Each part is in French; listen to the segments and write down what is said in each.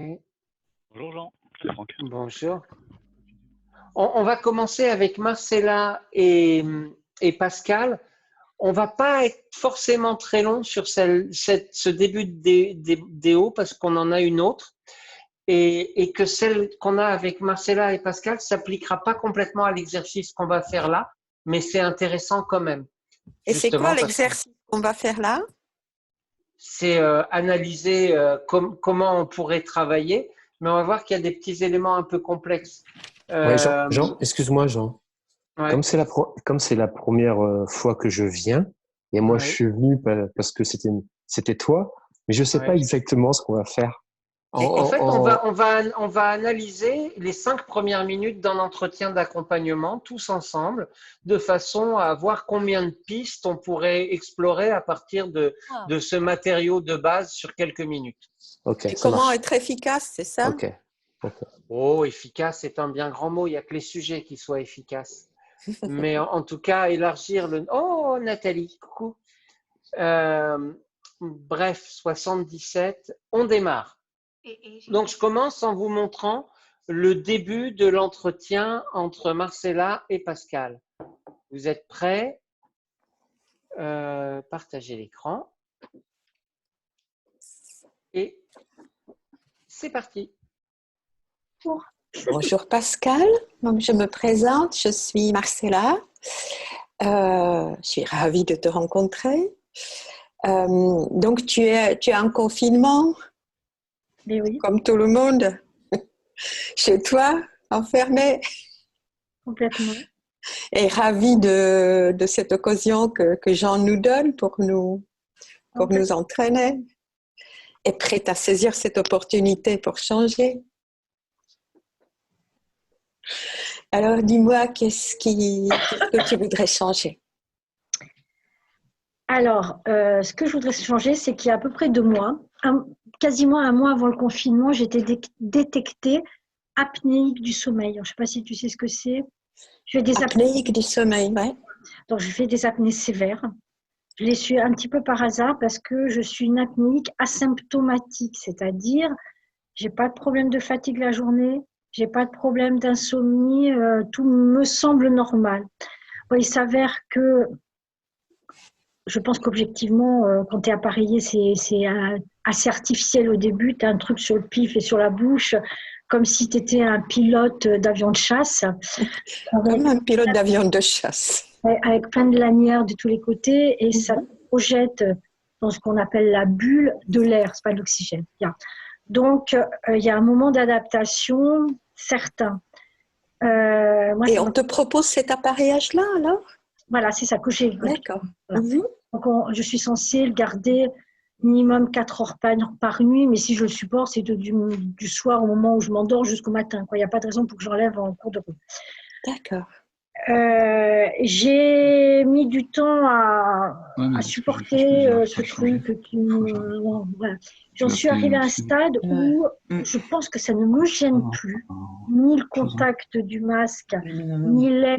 Bonjour Jean, c'est Franck. Bonjour. On va commencer avec Marcella et Pascal. On va pas être forcément très long sur ce début de déo parce qu'on en a une autre et que celle qu'on a avec Marcella et Pascal s'appliquera pas complètement à l'exercice qu'on va faire là, mais c'est intéressant quand même. Et c'est quoi l'exercice qu'on va faire là? C'est analyser comment on pourrait travailler, mais on va voir qu'il y a des petits éléments un peu complexes. Ouais, Jean, excuse-moi Jean. Ouais. Comme c'est la première fois que je viens, et moi je suis venu parce que c'était toi, mais je sais pas exactement ce qu'on va faire. En fait, on va analyser les 5 premières minutes d'un entretien d'accompagnement tous ensemble, de façon à voir combien de pistes on pourrait explorer à partir de ce matériau de base sur quelques minutes. Okay, et comment être efficace, c'est ça? Ok. Oh, efficace, c'est un bien grand mot. Il n'y a que les sujets qui soient efficaces. Mais en tout cas, élargir le… Oh, Nathalie, coucou. Bref, 77, on démarre. Donc, je commence en vous montrant le début de l'entretien entre Marcella et Pascal. Vous êtes prêts? Partagez l'écran. Et c'est parti. Bonjour Pascal, donc je me présente, je suis Marcella. Je suis ravie de te rencontrer. Donc tu es en confinement? Mais oui. Comme tout le monde, chez toi, enfermé. Complètement. Et ravie de cette occasion que Jean nous donne pour nous entraîner. Et prête à saisir cette opportunité pour changer. Alors dis-moi, qu'est-ce que tu voudrais changer? Alors, ce que je voudrais changer, c'est qu'il y a à peu près 2 mois, quasiment un mois avant le confinement, j'ai été détectée apnéique du sommeil. Alors, je ne sais pas si tu sais ce que c'est. Je fais des apnéique du sommeil, ouais. Donc, je fais des apnées sévères. Je les suis un petit peu par hasard parce que je suis une apnéique asymptomatique, c'est-à-dire j'ai pas de problème de fatigue la journée, j'ai pas de problème d'insomnie, tout me semble normal. Bon, il s'avère que je pense qu'objectivement, quand tu es appareillé, c'est assez artificiel au début. Tu as un truc sur le pif et sur la bouche, comme si tu étais un pilote d'avion de chasse. Comme un pilote d'avion de chasse. Avec plein de lanières de tous les côtés, et ça projette dans ce qu'on appelle la bulle de l'air, c'est pas de l'oxygène. Donc, il y a un moment d'adaptation certain. Et on te propose cet appareillage-là, alors? Voilà, c'est ça que j'ai. D'accord. Voilà. Donc, je suis censée le garder minimum 4 heures par nuit, mais si je le supporte, c'est du soir au moment où je m'endors jusqu'au matin. Il n'y a pas de raison pour que j'enlève en cours de route. D'accord. J'ai mis du temps à supporter ce truc. Voilà. J'en suis arrivée à un stade où je pense que ça ne me gêne plus, ni le contact du masque, ni l'air.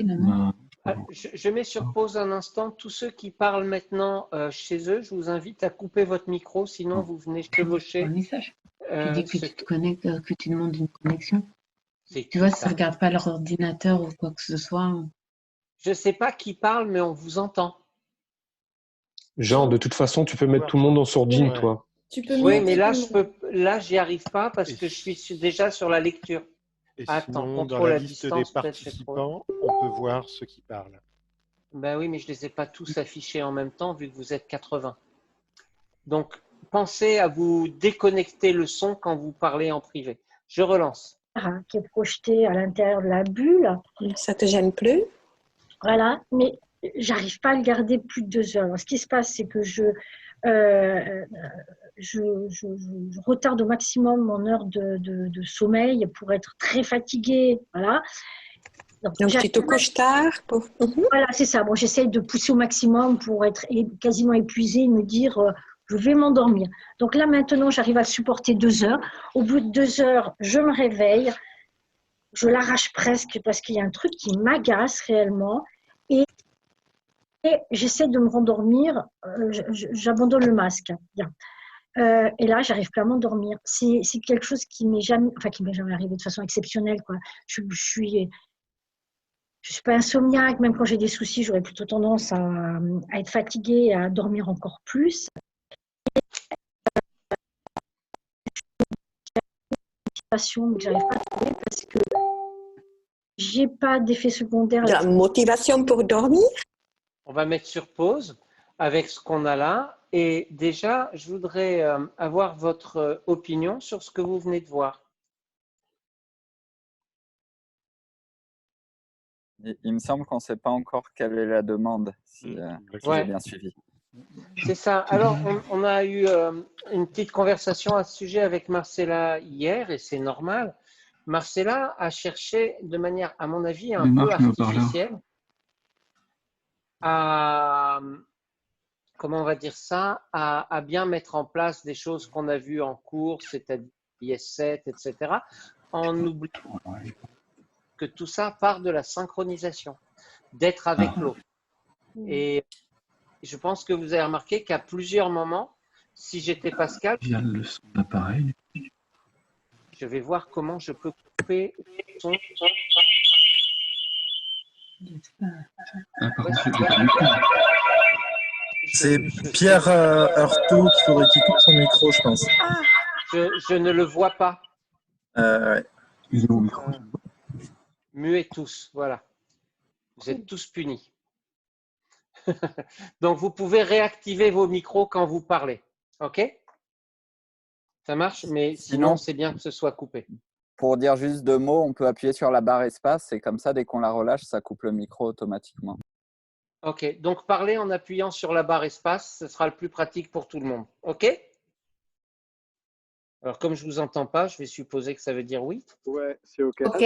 Je mets sur pause un instant. Tous ceux qui parlent maintenant chez eux, je vous invite à couper votre micro, sinon vous venez chevaucher. Un message. Tu dis que tu te connectes, que tu demandes une connexion. Tu vois, ça ne regarde pas leur ordinateur ou quoi que ce soit. Je ne sais pas qui parle, mais on vous entend. Jean, de toute façon, tu peux mettre tout le monde en sourdine, toi. Oui, mais là, j'y arrive pas parce que je suis déjà sur la lecture. Et Attends, sinon, dans contrôle la à liste distance, des participants, on peut voir ceux qui parlent. Ben oui, mais je ne les ai pas tous affichés en même temps vu que vous êtes 80. Donc, pensez à vous déconnecter le son quand vous parlez en privé. Je relance. Qui est projeté à l'intérieur de la bulle. Ça ne te gêne plus? Voilà, mais j'arrive pas à le garder plus de 2 heures. Alors, ce qui se passe, c'est que je retarde au maximum mon heure de sommeil pour être très fatiguée. Voilà. Donc tu te couches tard Voilà, c'est ça. Bon, j'essaye de pousser au maximum pour être quasiment épuisée et me dire je vais m'endormir. Donc là, maintenant, j'arrive à supporter 2 heures. Au bout de 2 heures, je me réveille. Je l'arrache presque parce qu'il y a un truc qui m'agace réellement. Et j'essaie de me rendormir. J'abandonne le masque. Bien. Et là, j'arrive plus à m'endormir. C'est quelque chose qui m'est jamais arrivé de façon exceptionnelle, quoi. Je suis pas insomniaque, même quand j'ai des soucis, j'aurais plutôt tendance à être fatiguée et à dormir encore plus. Mais j'arrive pas à trouver parce que j'ai pas d'effet secondaire. De la motivation pour dormir? On va mettre sur pause avec ce qu'on a là. Et déjà, je voudrais avoir votre opinion sur ce que vous venez de voir. Il me semble qu'on ne sait pas encore quelle est la demande, si j'ai bien suivi. C'est ça. Alors, on a eu une petite conversation à ce sujet avec Marcella hier, et c'est normal. Marcella a cherché de manière, à mon avis, un peu artificielle à, comment on va dire ça, à bien mettre en place des choses qu'on a vues en cours, c'est-à-dire IS7, etc., en oubliant que tout ça part de la synchronisation, d'être avec l'autre. Et je pense que vous avez remarqué qu'à plusieurs moments, si j'étais Pascal, le son d'appareil. Je vais voir comment je peux couper le son. C'est Pierre Heurtaud qu'il faudrait qu'il coupe son micro, je pense. Je ne le vois pas. Ouais. Il est au micro. Muets tous, voilà. Vous êtes tous punis. Donc, vous pouvez réactiver vos micros quand vous parlez. OK? Ça marche, mais sinon, c'est bien que ce soit coupé. Pour dire juste 2 mots, on peut appuyer sur la barre espace et comme ça, dès qu'on la relâche, ça coupe le micro automatiquement. OK, donc parlez en appuyant sur la barre espace, ce sera le plus pratique pour tout le monde. OK? Alors, comme je ne vous entends pas, je vais supposer que ça veut dire oui. Ouais, c'est OK. OK.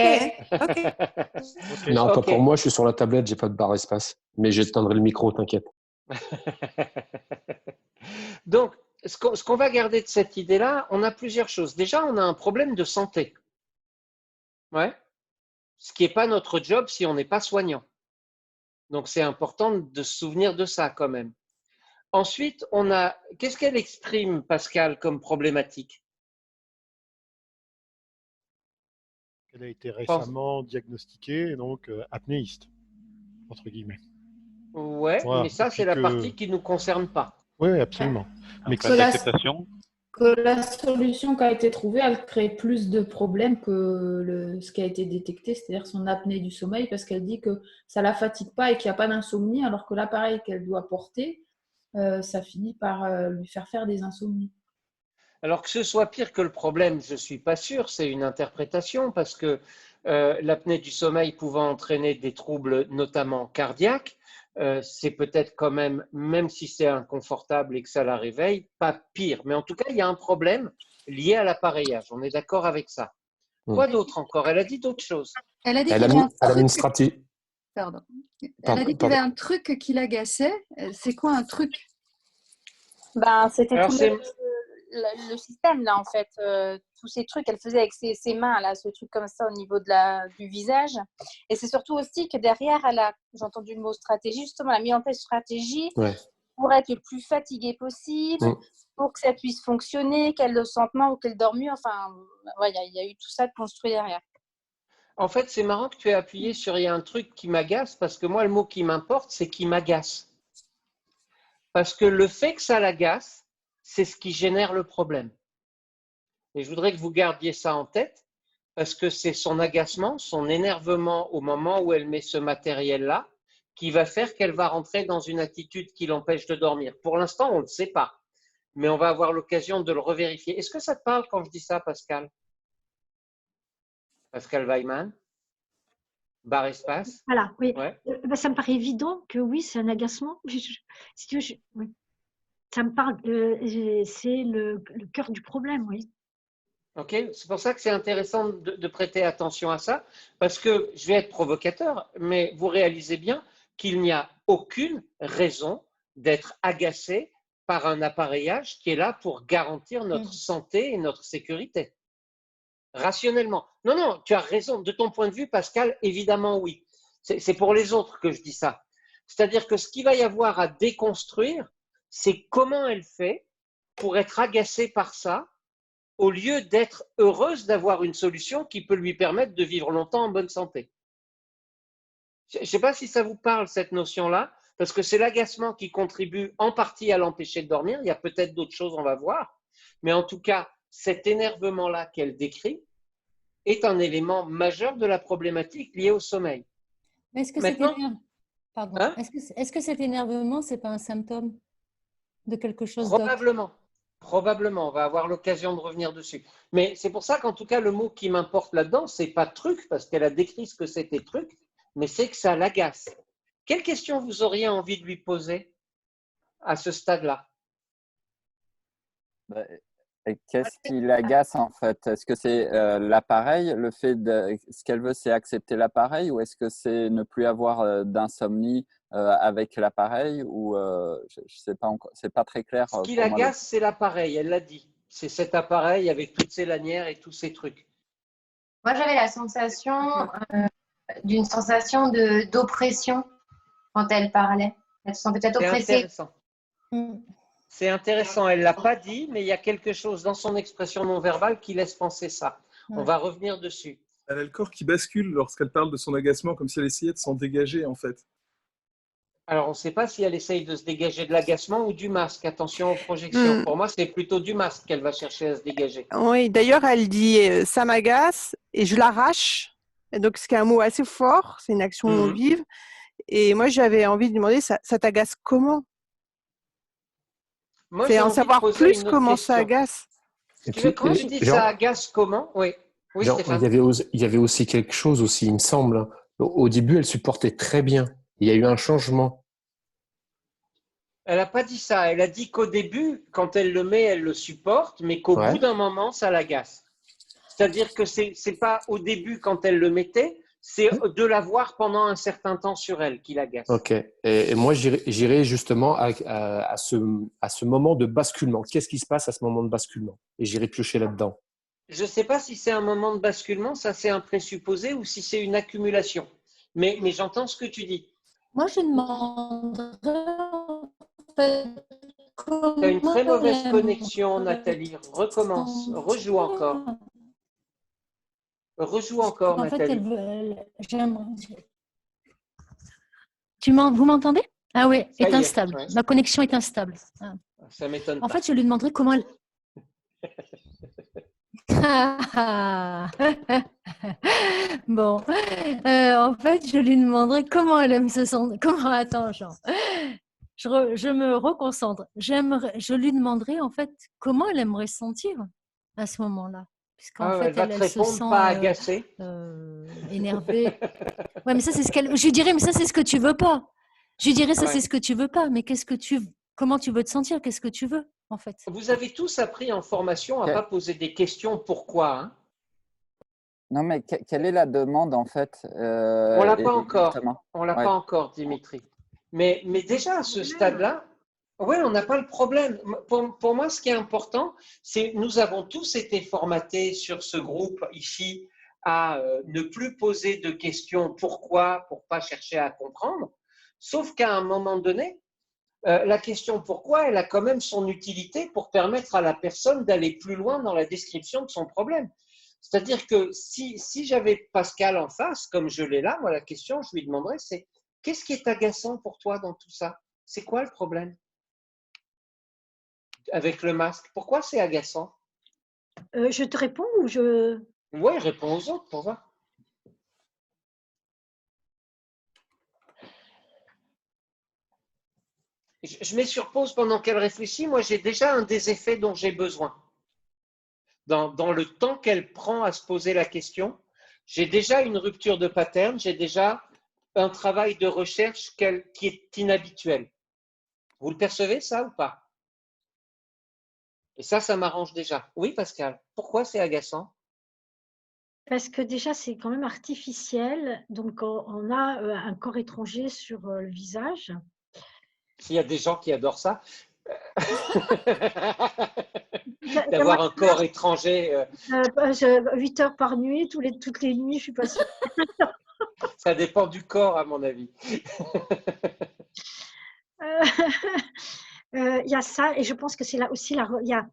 Non, pas pour moi, je suis sur la tablette, j'ai pas de barre espace. Mais j'éteindrai le micro, t'inquiète. Donc, ce qu'on va garder de cette idée-là, on a plusieurs choses. Déjà, on a un problème de santé. Ouais. Ce qui n'est pas notre job si on n'est pas soignant. Donc, c'est important de se souvenir de ça quand même. Ensuite, on a… Qu'est-ce qu'elle exprime, Pascal, comme problématique? Elle a été récemment diagnostiquée, et donc apnéiste, entre guillemets. Ouais, voilà, mais ça, c'est la partie qui ne nous concerne pas. Oui, absolument. Mais que la solution qui a été trouvée, elle crée plus de problèmes que ce qui a été détecté, c'est-à-dire son apnée du sommeil, parce qu'elle dit que ça ne la fatigue pas et qu'il n'y a pas d'insomnie, alors que l'appareil qu'elle doit porter, ça finit par lui faire des insomnies. Alors que ce soit pire que le problème, je ne suis pas sûr, c'est une interprétation, parce que l'apnée du sommeil pouvant entraîner des troubles, notamment cardiaques, c'est peut-être quand même si c'est inconfortable et que ça la réveille, pas pire. Mais en tout cas, il y a un problème lié à l'appareillage. On est d'accord avec ça. Quoi d'autre encore? Elle a dit d'autres choses. Elle a dit qu'il y avait un truc qui l'agaçait. C'est quoi un truc? C'était tout le système, là, en fait. Tous ces trucs qu'elle faisait avec ses mains, là, ce truc comme ça au niveau du visage. Et c'est surtout aussi que derrière, j'ai entendu le mot stratégie, justement, elle a mis en place une stratégie pour être le plus fatiguée possible, pour que ça puisse fonctionner, qu'elle le sente moins ou qu'elle dorme mieux. Enfin, il y a eu tout ça de construit derrière. En fait, c'est marrant que tu aies appuyé sur « il y a un truc qui m'agace » parce que moi, le mot qui m'importe, c'est « qui m'agace ». Parce que le fait que ça l'agace, c'est ce qui génère le problème. Et je voudrais que vous gardiez ça en tête parce que c'est son agacement, son énervement au moment où elle met ce matériel-là qui va faire qu'elle va rentrer dans une attitude qui l'empêche de dormir. Pour l'instant, on ne le sait pas, mais on va avoir l'occasion de le revérifier. Est-ce que ça te parle quand je dis ça, Pascal? Pascal Weimann? Barre espace? Voilà, oui. Ouais. Ça me paraît évident que oui, c'est un agacement. Si tu veux, oui. Ça me parle, c'est le cœur du problème, oui. Ok, c'est pour ça que c'est intéressant de prêter attention à ça, parce que je vais être provocateur, mais vous réalisez bien qu'il n'y a aucune raison d'être agacé par un appareillage qui est là pour garantir notre santé et notre sécurité. Rationnellement. Non, non, tu as raison. De ton point de vue, Pascal, évidemment oui. C'est pour les autres que je dis ça. C'est-à-dire que ce qu'il va y avoir à déconstruire, c'est comment elle fait pour être agacée par ça, au lieu d'être heureuse d'avoir une solution qui peut lui permettre de vivre longtemps en bonne santé. Je ne sais pas si ça vous parle, cette notion-là, parce que c'est l'agacement qui contribue en partie à l'empêcher de dormir. Il y a peut-être d'autres choses, on va voir. Mais en tout cas, cet énervement-là qu'elle décrit est un élément majeur de la problématique liée au sommeil. Mais est-ce que est-ce que cet énervement, ce n'est pas un symptôme de quelque chose d'autre? Probablement, on va avoir l'occasion de revenir dessus. Mais c'est pour ça qu'en tout cas, le mot qui m'importe là-dedans, ce n'est pas truc, parce qu'elle a décrit ce que c'était truc, mais c'est que ça l'agace. Quelle question vous auriez envie de lui poser à ce stade-là? Qu'est-ce qui l'agace en fait? Est-ce que c'est l'appareil, le fait de ce qu'elle veut, c'est accepter l'appareil, ou est-ce que c'est ne plus avoir d'insomnie avec l'appareil, ou je sais pas encore, c'est pas très clair. Ce qui l'agace, c'est l'appareil, elle l'a dit. C'est cet appareil avec toutes ces lanières et tous ces trucs. Moi, j'avais la sensation d'une sensation d'oppression quand elle parlait. Elle se sent peut-être oppressée. C'est intéressant, elle ne l'a pas dit, mais il y a quelque chose dans son expression non verbale qui laisse penser ça. On va revenir dessus. Elle a le corps qui bascule lorsqu'elle parle de son agacement, comme si elle essayait de s'en dégager, en fait. Alors, on ne sait pas si elle essaye de se dégager de l'agacement ou du masque. Attention aux projections. Pour moi, c'est plutôt du masque qu'elle va chercher à se dégager. Oui, d'ailleurs, elle dit « ça m'agace » et « je l'arrache ». Donc, c'est un mot assez fort, c'est une action vive. Et moi, j'avais envie de lui demander « ça t'agace comment ?» C'est en savoir plus comment ça agace. Quand tu dis ça agace comment? Oui. Genre, il y avait aussi quelque chose aussi, il me semble. Au début, elle supportait très bien. Il y a eu un changement. Elle n'a pas dit ça. Elle a dit qu'au début, quand elle le met, elle le supporte, mais qu'au bout d'un moment, ça l'agace. C'est-à-dire que c'est pas au début quand elle le mettait, c'est de l'avoir pendant un certain temps sur elle qui l'agace. Ok. Et moi, j'irai justement à ce moment de basculement. Qu'est-ce qui se passe à ce moment de basculement? Et j'irai piocher là-dedans. Je ne sais pas si c'est un moment de basculement, ça c'est un présupposé, ou si c'est une accumulation. Mais j'entends ce que tu dis. Moi, je demanderais… Tu as une très mauvaise connexion, Nathalie. Recommence. Rejoue encore. Rejoue encore, Nathalie. Vous m'entendez? Ah oui, est instable. Ouais. Ma connexion est instable. Ah. Ça m'étonne pas. En fait, je lui demanderais comment elle… Bon, en fait, je lui demanderais comment elle aime se sentir. Comment… Attends, Jean. Je me reconcentre. Je lui demanderais en fait comment elle aimerait se sentir à ce moment-là. Puisqu'en fait, elle se sent pas agacée. Énervée. Ouais, mais ça, c'est ce qu'elle… Je lui dirais, mais ça, c'est ce que tu veux pas. Je lui dirais, ça, c'est ce que tu veux pas. Mais comment tu veux te sentir? Qu'est-ce que tu veux, en fait? Vous avez tous appris en formation à ne pas poser des questions pourquoi, hein? Non, mais quelle est la demande, en fait? On ne l'a pas encore. On l'a pas encore, Dimitri. Mais déjà, à ce stade-là, oui, on n'a pas le problème. Pour moi, ce qui est important, c'est que nous avons tous été formatés sur ce groupe ici à ne plus poser de questions pourquoi, pour ne pas chercher à comprendre. Sauf qu'à un moment donné, la question pourquoi, elle a quand même son utilité pour permettre à la personne d'aller plus loin dans la description de son problème. C'est-à-dire que si j'avais Pascal en face, comme je l'ai là, moi, la question, je lui demanderais, c'est qu'est-ce qui est agaçant pour toi dans tout ça? C'est quoi le problème avec le masque? Pourquoi c'est agaçant? Je te réponds ou je… Oui, réponds aux autres pour voir. Je mets sur pause pendant qu'elle réfléchit. Moi, j'ai déjà un des effets dont j'ai besoin. Dans le temps qu'elle prend à se poser la question, j'ai déjà une rupture de pattern, j'ai déjà un travail de recherche qui est inhabituel. Vous le percevez, ça, ou pas? Et ça m'arrange déjà. Oui, Pascal, pourquoi c'est agaçant? Parce que déjà, c'est quand même artificiel. Donc, on a un corps étranger sur le visage. Il y a des gens qui adorent ça. D'avoir un corps étranger. 8 heures par nuit, toutes les nuits, je suis pas sûre. Ça dépend du corps, à mon avis. Il y a ça, et je pense que c'est là aussi, il y a,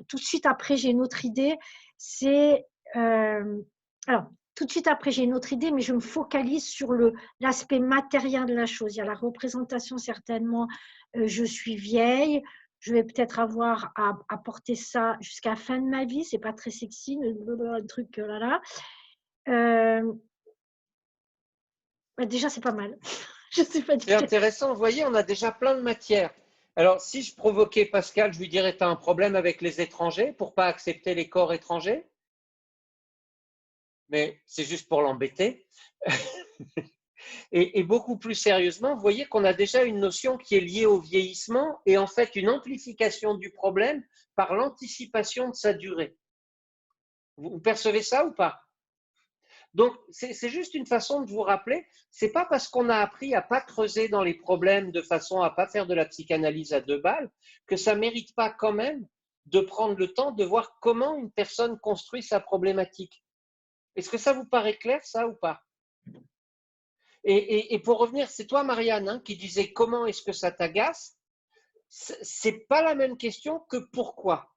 tout de suite après, j'ai une autre idée, c'est... alors, tout de suite après, j'ai une autre idée, mais je me focalise sur l'aspect matériel de la chose. Il y a la représentation, certainement, je suis vieille, je vais peut-être avoir à porter ça jusqu'à la fin de ma vie, c'est pas très sexy, le truc là. Déjà, c'est pas mal. Je sais pas C'est intéressant, vous voyez, on a déjà plein de matières. Alors, si je provoquais Pascal, je lui dirais, tu as un problème avec les étrangers pour ne pas accepter les corps étrangers? Mais c'est juste pour l'embêter. Et beaucoup plus sérieusement, vous voyez qu'on a déjà une notion qui est liée au vieillissement et en fait une amplification du problème par l'anticipation de sa durée. Vous percevez ça ou pas? Donc, c'est juste une façon de vous rappeler, c'est pas parce qu'on a appris à pas creuser dans les problèmes de façon à pas faire de la psychanalyse à 2 balles que ça mérite pas quand même de prendre le temps de voir comment une personne construit sa problématique. Est-ce que ça vous paraît clair, ça, ou pas? Et pour revenir, c'est toi, Marianne, hein, qui disais comment est-ce que ça t'agace? C'est pas la même question que pourquoi.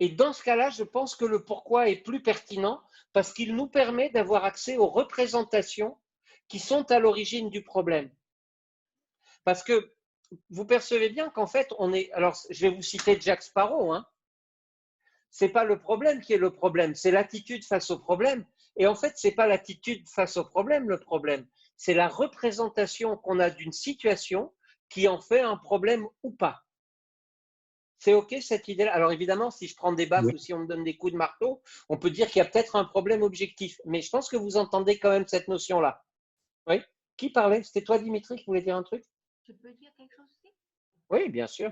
Et dans ce cas-là, je pense que le pourquoi est plus pertinent parce qu'il nous permet d'avoir accès aux représentations qui sont à l'origine du problème. Parce que vous percevez bien qu'en fait, on est… Alors, je vais vous citer Jack Sparrow. Hein. Ce n'est pas le problème qui est le problème, c'est l'attitude face au problème. Et en fait, ce n'est pas l'attitude face au problème le problème. C'est la représentation qu'on a d'une situation qui en fait un problème ou pas. C'est OK cette idée-là? Alors évidemment, si je prends des baffes ou si on me donne des coups de marteau, on peut dire qu'il y a peut-être un problème objectif. Mais je pense que vous entendez quand même cette notion-là. Oui? Qui parlait? C'était toi, Dimitri, qui voulait dire un truc? Je peux dire quelque chose aussi? Oui, bien sûr.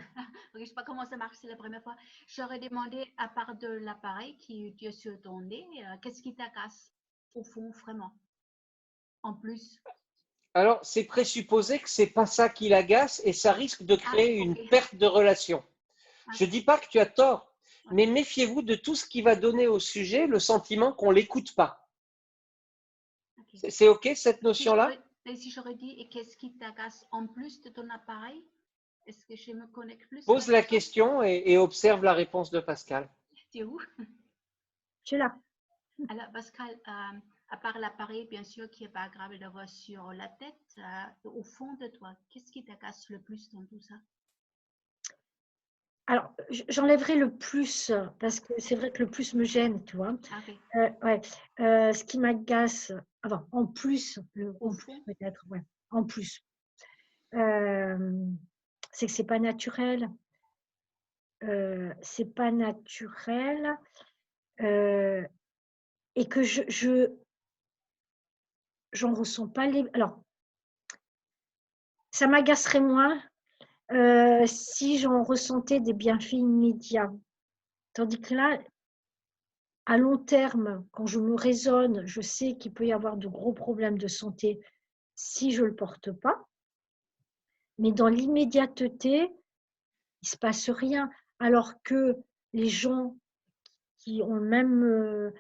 Je ne sais pas comment ça marche, c'est la première fois. J'aurais demandé, à part de l'appareil qui est sur ton nez, qu'est-ce qui t'agace au fond, vraiment? En plus. Alors, c'est présupposé que ce n'est pas ça qui l'agace et ça risque de créer une perte de relation. Je ne dis pas que tu as tort, mais méfiez-vous de tout ce qui va donner au sujet le sentiment qu'on ne l'écoute pas. C'est OK cette notion-là? Si j'aurais dit, et qu'est-ce qui t'agace en plus de ton appareil? Est-ce que je me connecte plus? Pose la question et observe la réponse de Pascal. Tu es où? Je suis là. Alors, Pascal, à part l'appareil, bien sûr, qui n'est pas agréable d'avoir sur la tête, au fond de toi, qu'est-ce qui t'agace le plus dans tout ça? Alors, j'enlèverai le plus, parce que c'est vrai que le plus me gêne, tu vois. Okay. Ce qui m'agace, enfin, en plus, peut-être, ouais, en plus, c'est que c'est pas naturel. C'est pas naturel. Et que j'en ressens pas les… Alors, ça m'agacerait moins si j'en ressentais des bienfaits immédiats. Tandis que là, à long terme, quand je me raisonne, je sais qu'il peut y avoir de gros problèmes de santé si je ne le porte pas. Mais dans l'immédiateté, il ne se passe rien. Alors que les gens qui ont même…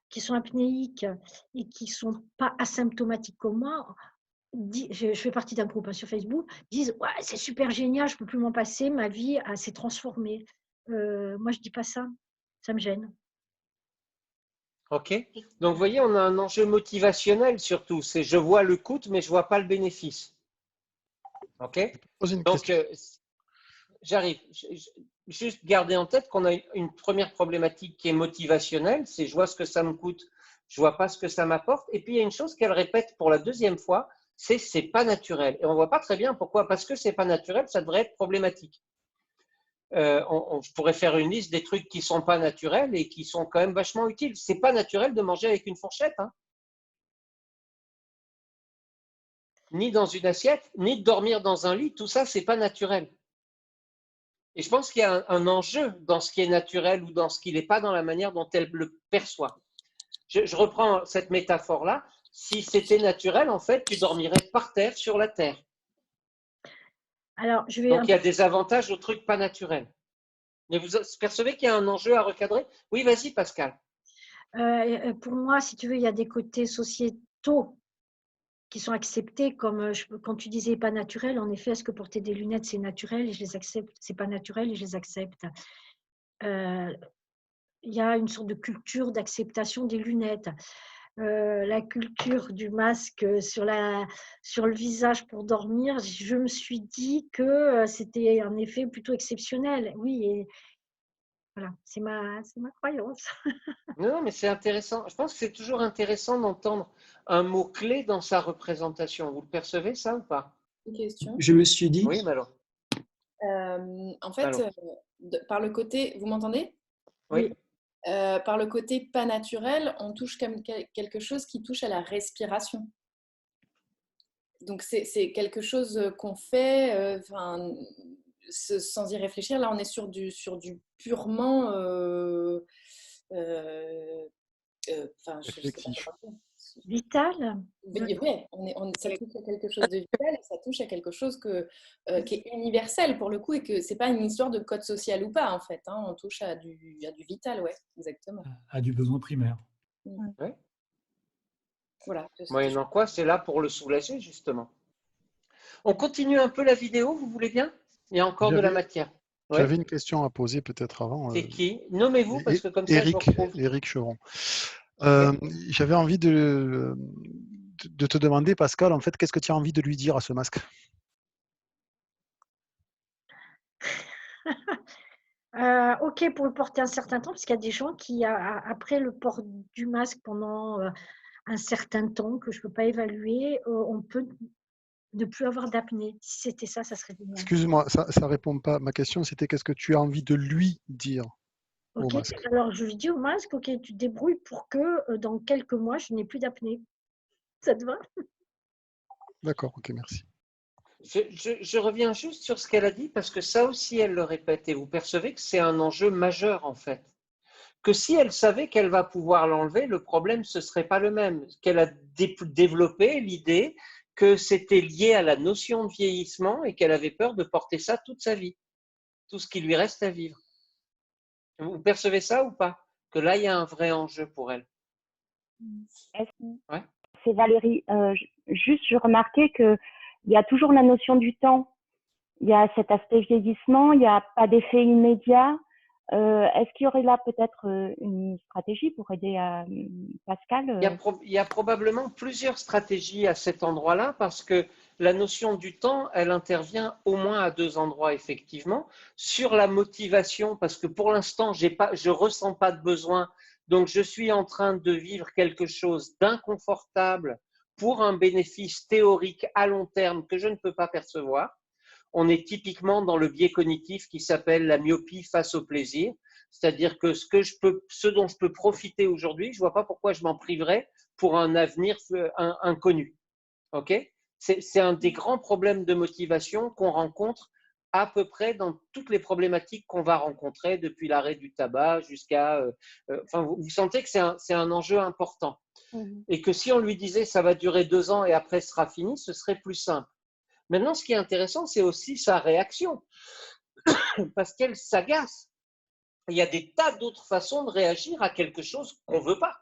qui sont apnéiques et qui ne sont pas asymptomatiques comme moi, je fais partie d'un groupe sur Facebook, disent ouais, c'est super génial, je ne peux plus m'en passer, ma vie s'est transformée. Moi, je ne dis pas ça, ça me gêne. OK. Donc, vous voyez, on a un enjeu motivationnel surtout. C'est je vois le coût, mais je ne vois pas le bénéfice. OK. Donc, j'arrive. Juste garder en tête qu'on a une première problématique qui est motivationnelle, c'est je vois ce que ça me coûte, je ne vois pas ce que ça m'apporte. Et puis, il y a une chose qu'elle répète pour la deuxième fois, c'est pas naturel. Et on ne voit pas très bien pourquoi. Parce que ce n'est pas naturel, ça devrait être problématique. Je pourrais faire une liste des trucs qui ne sont pas naturels et qui sont quand même vachement utiles. Ce n'est pas naturel de manger avec une fourchette. Hein. Ni dans une assiette, ni de dormir dans un lit. Tout ça, ce n'est pas naturel. Et je pense qu'il y a un enjeu dans ce qui est naturel ou dans ce qui n'est pas dans la manière dont elle le perçoit. Je reprends cette métaphore-là. Si c'était naturel, en fait, tu dormirais par terre sur la terre. Alors, donc, il y a des avantages aux trucs pas naturels. Mais vous percevez qu'il y a un enjeu à recadrer? Oui, vas-y, Pascal. Pour moi, si tu veux, il y a des côtés sociétaux qui sont acceptées, comme quand tu disais pas naturel, en effet, est-ce que porter des lunettes, c'est naturel et je les accepte, c'est pas naturel et je les accepte. Il y a une sorte de culture d'acceptation des lunettes. La culture du masque sur le visage pour dormir, je me suis dit que c'était un effet plutôt exceptionnel. Oui, et voilà, c'est ma croyance. Non, mais c'est intéressant. Je pense que c'est toujours intéressant d'entendre un mot-clé dans sa représentation. Vous le percevez, ça, ou pas? Une question. Je me suis dit. Oui, Malo. En fait, par le côté... Vous m'entendez? Oui. Par le côté pas naturel, on touche comme quelque chose qui touche à la respiration. Donc, c'est quelque chose qu'on fait sans y réfléchir. Là, on est sur du purement... Effectif. Vital. Oui, ça touche à quelque chose de vital et ça touche à quelque chose qui est universel pour le coup et que c'est pas une histoire de code social ou pas en fait. Hein, on touche à du vital, ouais, exactement. À du besoin primaire. Oui. Voilà. Moyennant quoi, c'est là pour le soulager justement. On continue un peu la vidéo, vous voulez bien? Il y a encore de la matière. J'avais une question à poser peut-être avant. C'est qui? Nommez-vous parce que comme ça je vous retrouve. Éric Cheron. J'avais envie de te demander, Pascal, en fait, qu'est-ce que tu as envie de lui dire à ce masque? Ok pour le porter un certain temps, parce qu'il y a des gens qui, après le port du masque pendant un certain temps que je ne peux pas évaluer, on peut ne plus avoir d'apnée. Si c'était ça, ça serait génial. Excuse-moi, ça ne répond pas. Ma question, c'était qu'est-ce que tu as envie de lui dire au Ok, masque? alors je lui dis au masque, ok, tu te débrouilles pour que dans quelques mois, je n'ai plus d'apnée. Ça te va? D'accord, ok, merci. Je reviens juste sur ce qu'elle a dit parce que ça aussi, elle le répète et vous percevez que c'est un enjeu majeur en fait. Que si elle savait qu'elle va pouvoir l'enlever, le problème ce serait pas le même. Qu'elle a développé l'idée que c'était lié à la notion de vieillissement et qu'elle avait peur de porter ça toute sa vie, tout ce qui lui reste à vivre. Vous percevez ça ou pas? Que là, il y a un vrai enjeu pour elle. Ouais. C'est Valérie. Juste, je remarquais qu'il y a toujours la notion du temps. Il y a cet aspect vieillissement, il n'y a pas d'effet immédiat. Est-ce qu'il y aurait là peut-être une stratégie pour aider Pascal? Il y a probablement plusieurs stratégies à cet endroit-là parce que la notion du temps, elle intervient au moins à 2 endroits effectivement. Sur la motivation, parce que pour l'instant, je ne ressens pas de besoin, donc je suis en train de vivre quelque chose d'inconfortable pour un bénéfice théorique à long terme que je ne peux pas percevoir. On est typiquement dans le biais cognitif qui s'appelle la myopie face au plaisir. C'est-à-dire que ce dont je peux profiter aujourd'hui, je ne vois pas pourquoi je m'en priverais pour un avenir inconnu. Okay? C'est un des grands problèmes de motivation qu'on rencontre à peu près dans toutes les problématiques qu'on va rencontrer, depuis l'arrêt du tabac jusqu'à… vous sentez que c'est un enjeu important. Et que si on lui disait ça va durer 2 ans et après ce sera fini, ce serait plus simple. Maintenant, ce qui est intéressant, c'est aussi sa réaction, parce qu'elle s'agace. Il y a des tas d'autres façons de réagir à quelque chose qu'on ne veut pas.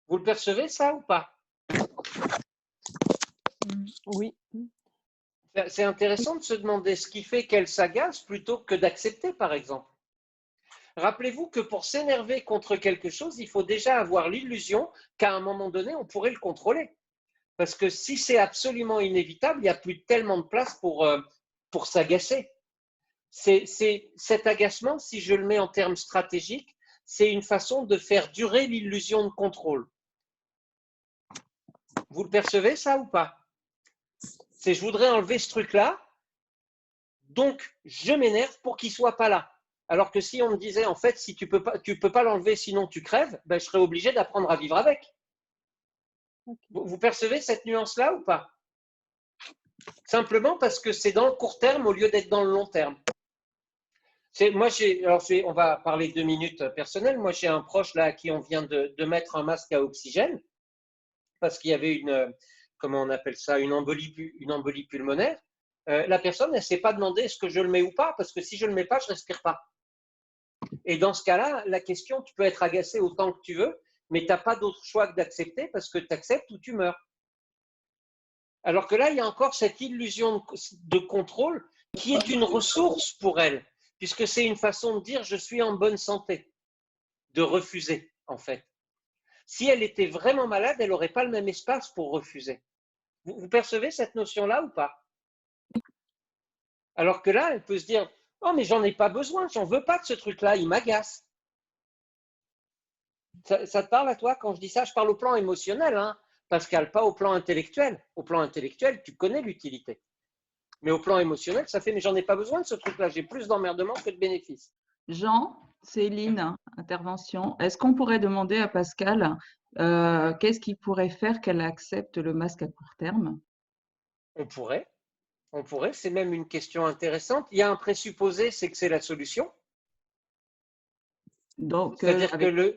Vous le percevez, ça, ou pas? Oui. C'est intéressant de se demander ce qui fait qu'elle s'agace plutôt que d'accepter, par exemple. Rappelez-vous que pour s'énerver contre quelque chose, il faut déjà avoir l'illusion qu'à un moment donné, on pourrait le contrôler. Parce que si c'est absolument inévitable, il n'y a plus tellement de place pour s'agacer. Cet agacement, si je le mets en termes stratégiques, c'est une façon de faire durer l'illusion de contrôle. Vous le percevez, ça, ou pas? C'est je voudrais enlever ce truc-là, donc je m'énerve pour qu'il ne soit pas là. Alors que si on me disait, en fait, si tu peux pas l'enlever, sinon tu crèves, ben, je serais obligé d'apprendre à vivre avec. Vous percevez cette nuance-là ou pas? Simplement parce que c'est dans le court terme au lieu d'être dans le long terme. On va parler 2 minutes personnelles. Moi, j'ai un proche là à qui on vient de mettre un masque à oxygène parce qu'il y avait comment on appelle ça, une embolie pulmonaire. La personne, elle ne s'est pas demandé est-ce que je le mets ou pas, parce que si je ne le mets pas, je ne respire pas. Et dans ce cas-là, la question, tu peux être agacé autant que tu veux, mais tu n'as pas d'autre choix que d'accepter parce que tu acceptes ou tu meurs. Alors que là, il y a encore cette illusion de contrôle qui est une ressource pour elle, puisque c'est une façon de dire je suis en bonne santé, de refuser en fait. Si elle était vraiment malade, elle n'aurait pas le même espace pour refuser. Vous percevez cette notion-là ou pas? Alors que là, elle peut se dire « Oh, mais j'en ai pas besoin, j'en veux pas de ce truc-là, il m'agace. » Ça te parle à toi quand je dis ça? Je parle au plan émotionnel, hein, Pascal, pas au plan intellectuel. Au plan intellectuel, tu connais l'utilité. Mais au plan émotionnel, ça fait « Mais j'en ai pas besoin de ce truc-là, j'ai plus d'emmerdement que de bénéfices. » Jean, Céline, intervention. Est-ce qu'on pourrait demander à Pascal qu'est-ce qui pourrait faire qu'elle accepte le masque à court terme? On pourrait, c'est même une question intéressante. Il y a un présupposé, c'est que c'est la solution. Donc, c'est-à-dire que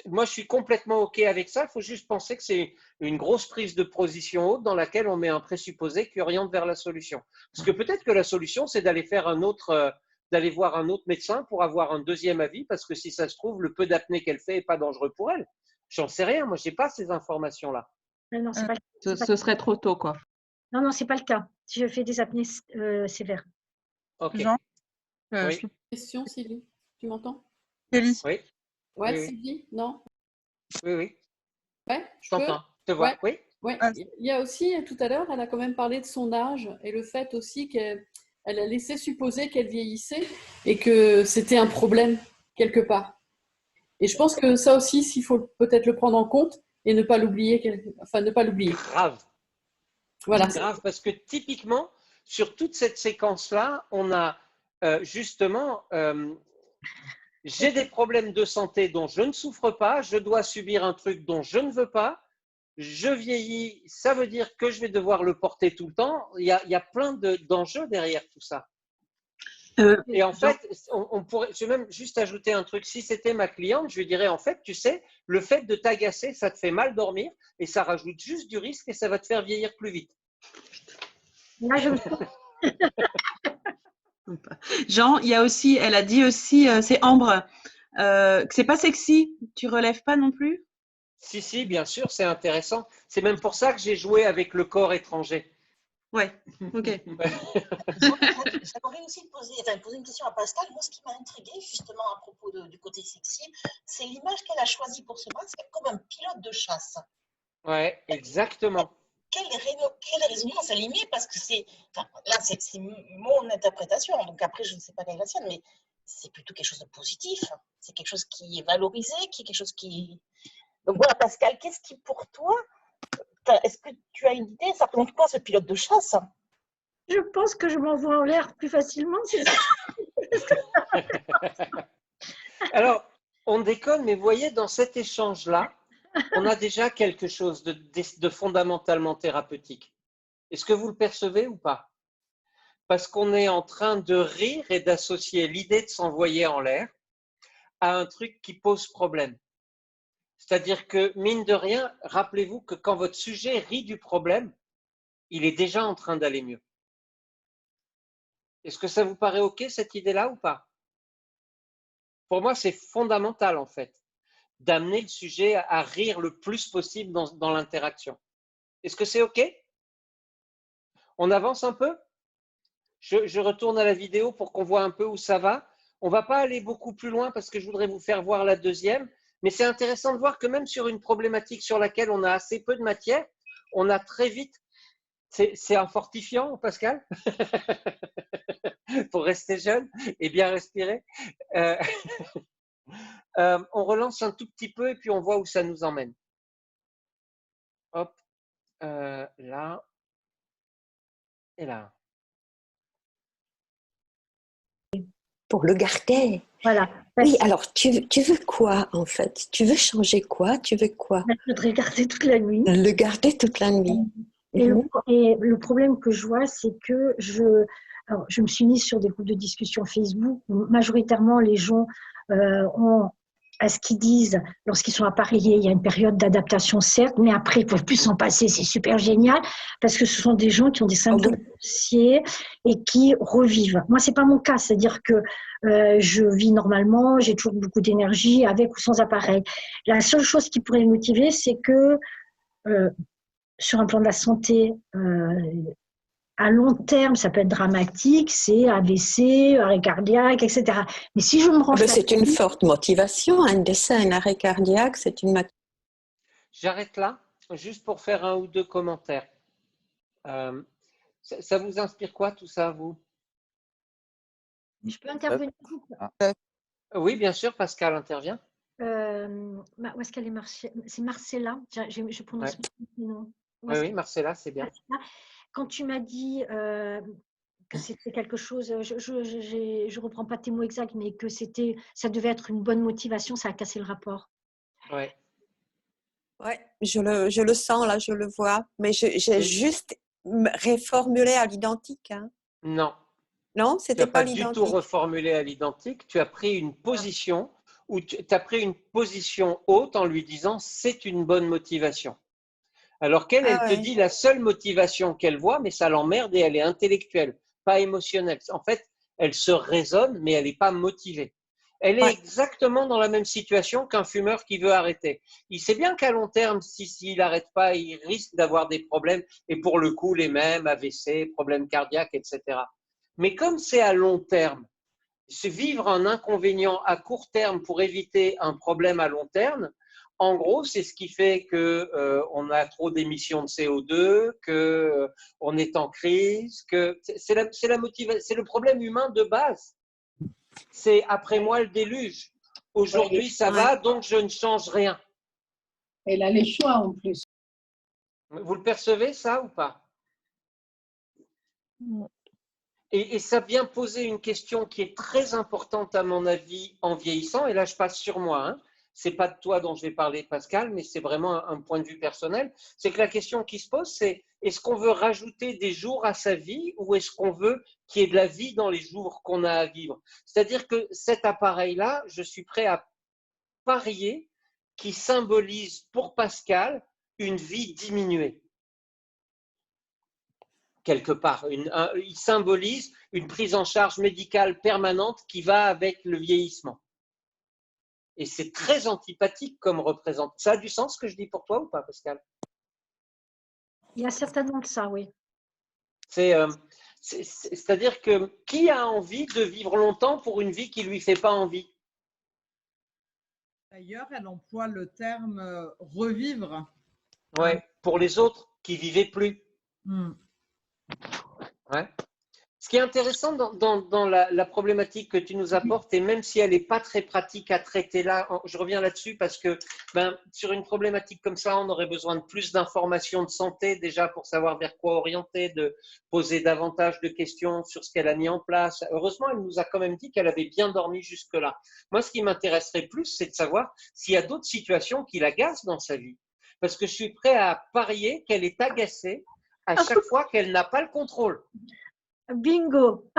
moi, je suis complètement OK avec ça. Il faut juste penser que c'est une grosse prise de position haute dans laquelle on met un présupposé qui oriente vers la solution. Parce que peut-être que la solution, c'est d'aller faire d'aller voir un autre médecin pour avoir un deuxième avis, parce que si ça se trouve, le peu d'apnée qu'elle fait n'est pas dangereux pour elle. J'en sais rien, moi, je n'ai pas ces informations-là. Non, c'est pas, ce serait trop tôt, quoi. Non, c'est pas le cas. Si je fais des apnées sévères. Ok. Jean, oui. Question, Sylvie, tu m'entends? Sylvie. Oui. Ouais, oui, Sylvie, non? Oui. Ouais, je t'entends. Je te vois. Ouais. Oui. Ouais. Il y a aussi, tout à l'heure, elle a quand même parlé de son âge et le fait aussi qu'elle a laissé supposer qu'elle vieillissait et que c'était un problème quelque part. Et je pense que ça aussi, il faut peut-être le prendre en compte et ne pas l'oublier. Enfin, ne pas l'oublier. Grave. Voilà. C'est grave parce que typiquement, sur toute cette séquence-là, on a justement, j'ai des problèmes de santé dont je ne souffre pas, je dois subir un truc dont je ne veux pas, je vieillis, ça veut dire que je vais devoir le porter tout le temps. Il y a plein d'enjeux derrière tout ça. Et en fait, on pourrait, je vais même juste ajouter un truc. Si c'était ma cliente, je lui dirais en fait, tu sais, le fait de t'agacer, ça te fait mal dormir et ça rajoute juste du risque et ça va te faire vieillir plus vite. Là, je... Jean, il y a aussi, elle a dit aussi, c'est Ambre, que c'est pas sexy. Tu relèves pas non plus? Si, bien sûr, c'est intéressant. C'est même pour ça que j'ai joué avec le corps étranger. Ouais, ok. J'aimerais aussi poser une question à Pascal. Moi, ce qui m'a intriguée justement à propos du côté sexy, c'est l'image qu'elle a choisie pour ce masque comme un pilote de chasse. Ouais, exactement. Quelle résonance elle y met, parce que là, c'est mon interprétation. Donc après, je ne sais pas quelle est la sienne, mais c'est plutôt quelque chose de positif. C'est quelque chose qui est valorisé, qui est quelque chose qui. Donc voilà, Pascal, qu'est-ce qui pour toi, est-ce que tu as une idée, ça représente quoi ce pilote de chasse? Je pense que je m'envoie en l'air plus facilement. Alors, on déconne, mais vous voyez, dans cet échange-là, on a déjà quelque chose de fondamentalement thérapeutique. Est-ce que vous le percevez ou pas? Parce qu'on est en train de rire et d'associer l'idée de s'envoyer en l'air à un truc qui pose problème. C'est-à-dire que, mine de rien, rappelez-vous que quand votre sujet rit du problème, il est déjà en train d'aller mieux. Est-ce que ça vous paraît OK, cette idée-là ou pas? Pour moi, c'est fondamental, en fait, d'amener le sujet à rire le plus possible dans l'interaction. Est-ce que c'est OK? On avance un peu? Je retourne à la vidéo pour qu'on voit un peu où ça va. On ne va pas aller beaucoup plus loin parce que je voudrais vous faire voir la deuxième. Mais c'est intéressant de voir que même sur une problématique sur laquelle on a assez peu de matière, on a très vite… C'est un fortifiant, Pascal, pour rester jeune et bien respirer. On relance un tout petit peu et puis on voit où ça nous emmène. Hop, là et là. Pour le garder. Voilà. Oui, alors tu veux quoi en fait? Tu veux changer quoi? Tu veux quoi? Je voudrais garder toute la nuit. Le garder toute la nuit. Et le problème que je vois, c'est que je me suis mise sur des groupes de discussion Facebook où majoritairement les gens ont à ce qu'ils disent lorsqu'ils sont appareillés. Il y a une période d'adaptation, certes, mais après, ils ne peuvent plus s'en passer. C'est super génial parce que ce sont des gens qui ont des symptômes associés et qui revivent. Moi, ce n'est pas mon cas. C'est-à-dire que je vis normalement, j'ai toujours beaucoup d'énergie avec ou sans appareil. La seule chose qui pourrait me motiver, c'est que sur un plan de la santé, à long terme, ça peut être dramatique, c'est AVC, arrêt cardiaque, etc. Mais si je me rends c'est une forte motivation, un décès, un arrêt cardiaque, c'est une motivation. J'arrête là, juste pour faire un ou deux commentaires. Ça vous inspire quoi tout ça, vous? Je peux intervenir? Oui, bien sûr, Pascal intervient. Où est-ce qu'elle est? C'est Marcella. Je prononce son nom. Oui, Marcella, c'est bien. Quand tu m'as dit que c'était quelque chose, je reprends pas tes mots exacts, mais que ça devait être une bonne motivation, ça a cassé le rapport. Ouais. Ouais, je le sens là, je le vois, mais j'ai juste reformulé à l'identique. Hein. Non. Non, c'était pas l'identique. Tu n'as pas du tout reformulé à l'identique. Tu as pris une position où tu as pris une position haute en lui disant c'est une bonne motivation. Alors qu'elle, elle te dit la seule motivation qu'elle voit, mais ça l'emmerde et elle est intellectuelle, pas émotionnelle. En fait, elle se raisonne, mais elle n'est pas motivée. Elle est exactement dans la même situation qu'un fumeur qui veut arrêter. Il sait bien qu'à long terme, s'il n'arrête pas, il risque d'avoir des problèmes, et pour le coup, les mêmes, AVC, problèmes cardiaques, etc. Mais comme c'est à long terme, c'est vivre un inconvénient à court terme pour éviter un problème à long terme, en gros, c'est ce qui fait qu'on a trop d'émissions de CO2, qu'on est en crise, que c'est le problème humain de base. C'est après moi le déluge. Aujourd'hui, ça va, donc je ne change rien. Elle a les choix en plus. Vous le percevez, ça, ou pas? Et ça vient poser une question qui est très importante, à mon avis, en vieillissant. Et là, je passe sur moi. Hein. Ce n'est pas de toi dont je vais parler, Pascal, mais c'est vraiment un point de vue personnel. C'est que la question qui se pose, c'est est-ce qu'on veut rajouter des jours à sa vie ou est-ce qu'on veut qu'il y ait de la vie dans les jours qu'on a à vivre? C'est-à-dire que cet appareil-là, je suis prêt à parier qu'il symbolise pour Pascal une vie diminuée. Quelque part, il symbolise une prise en charge médicale permanente qui va avec le vieillissement. Et c'est très antipathique comme représentation. Ça a du sens ce que je dis pour toi ou pas, Pascal? Il y a certainement de ça, oui. C'est-à-dire que qui a envie de vivre longtemps pour une vie qui ne lui fait pas envie? D'ailleurs, elle emploie le terme revivre. Oui, pour les autres qui ne vivaient plus. Ouais. Ce qui est intéressant dans la problématique que tu nous apportes, et même si elle n'est pas très pratique à traiter là, je reviens là-dessus parce que sur une problématique comme ça, on aurait besoin de plus d'informations de santé déjà pour savoir vers quoi orienter, de poser davantage de questions sur ce qu'elle a mis en place. Heureusement, elle nous a quand même dit qu'elle avait bien dormi jusque-là. Moi, ce qui m'intéresserait plus, c'est de savoir s'il y a d'autres situations qui l'agacent dans sa vie. Parce que je suis prêt à parier qu'elle est agacée à chaque fois qu'elle n'a pas le contrôle. Bingo.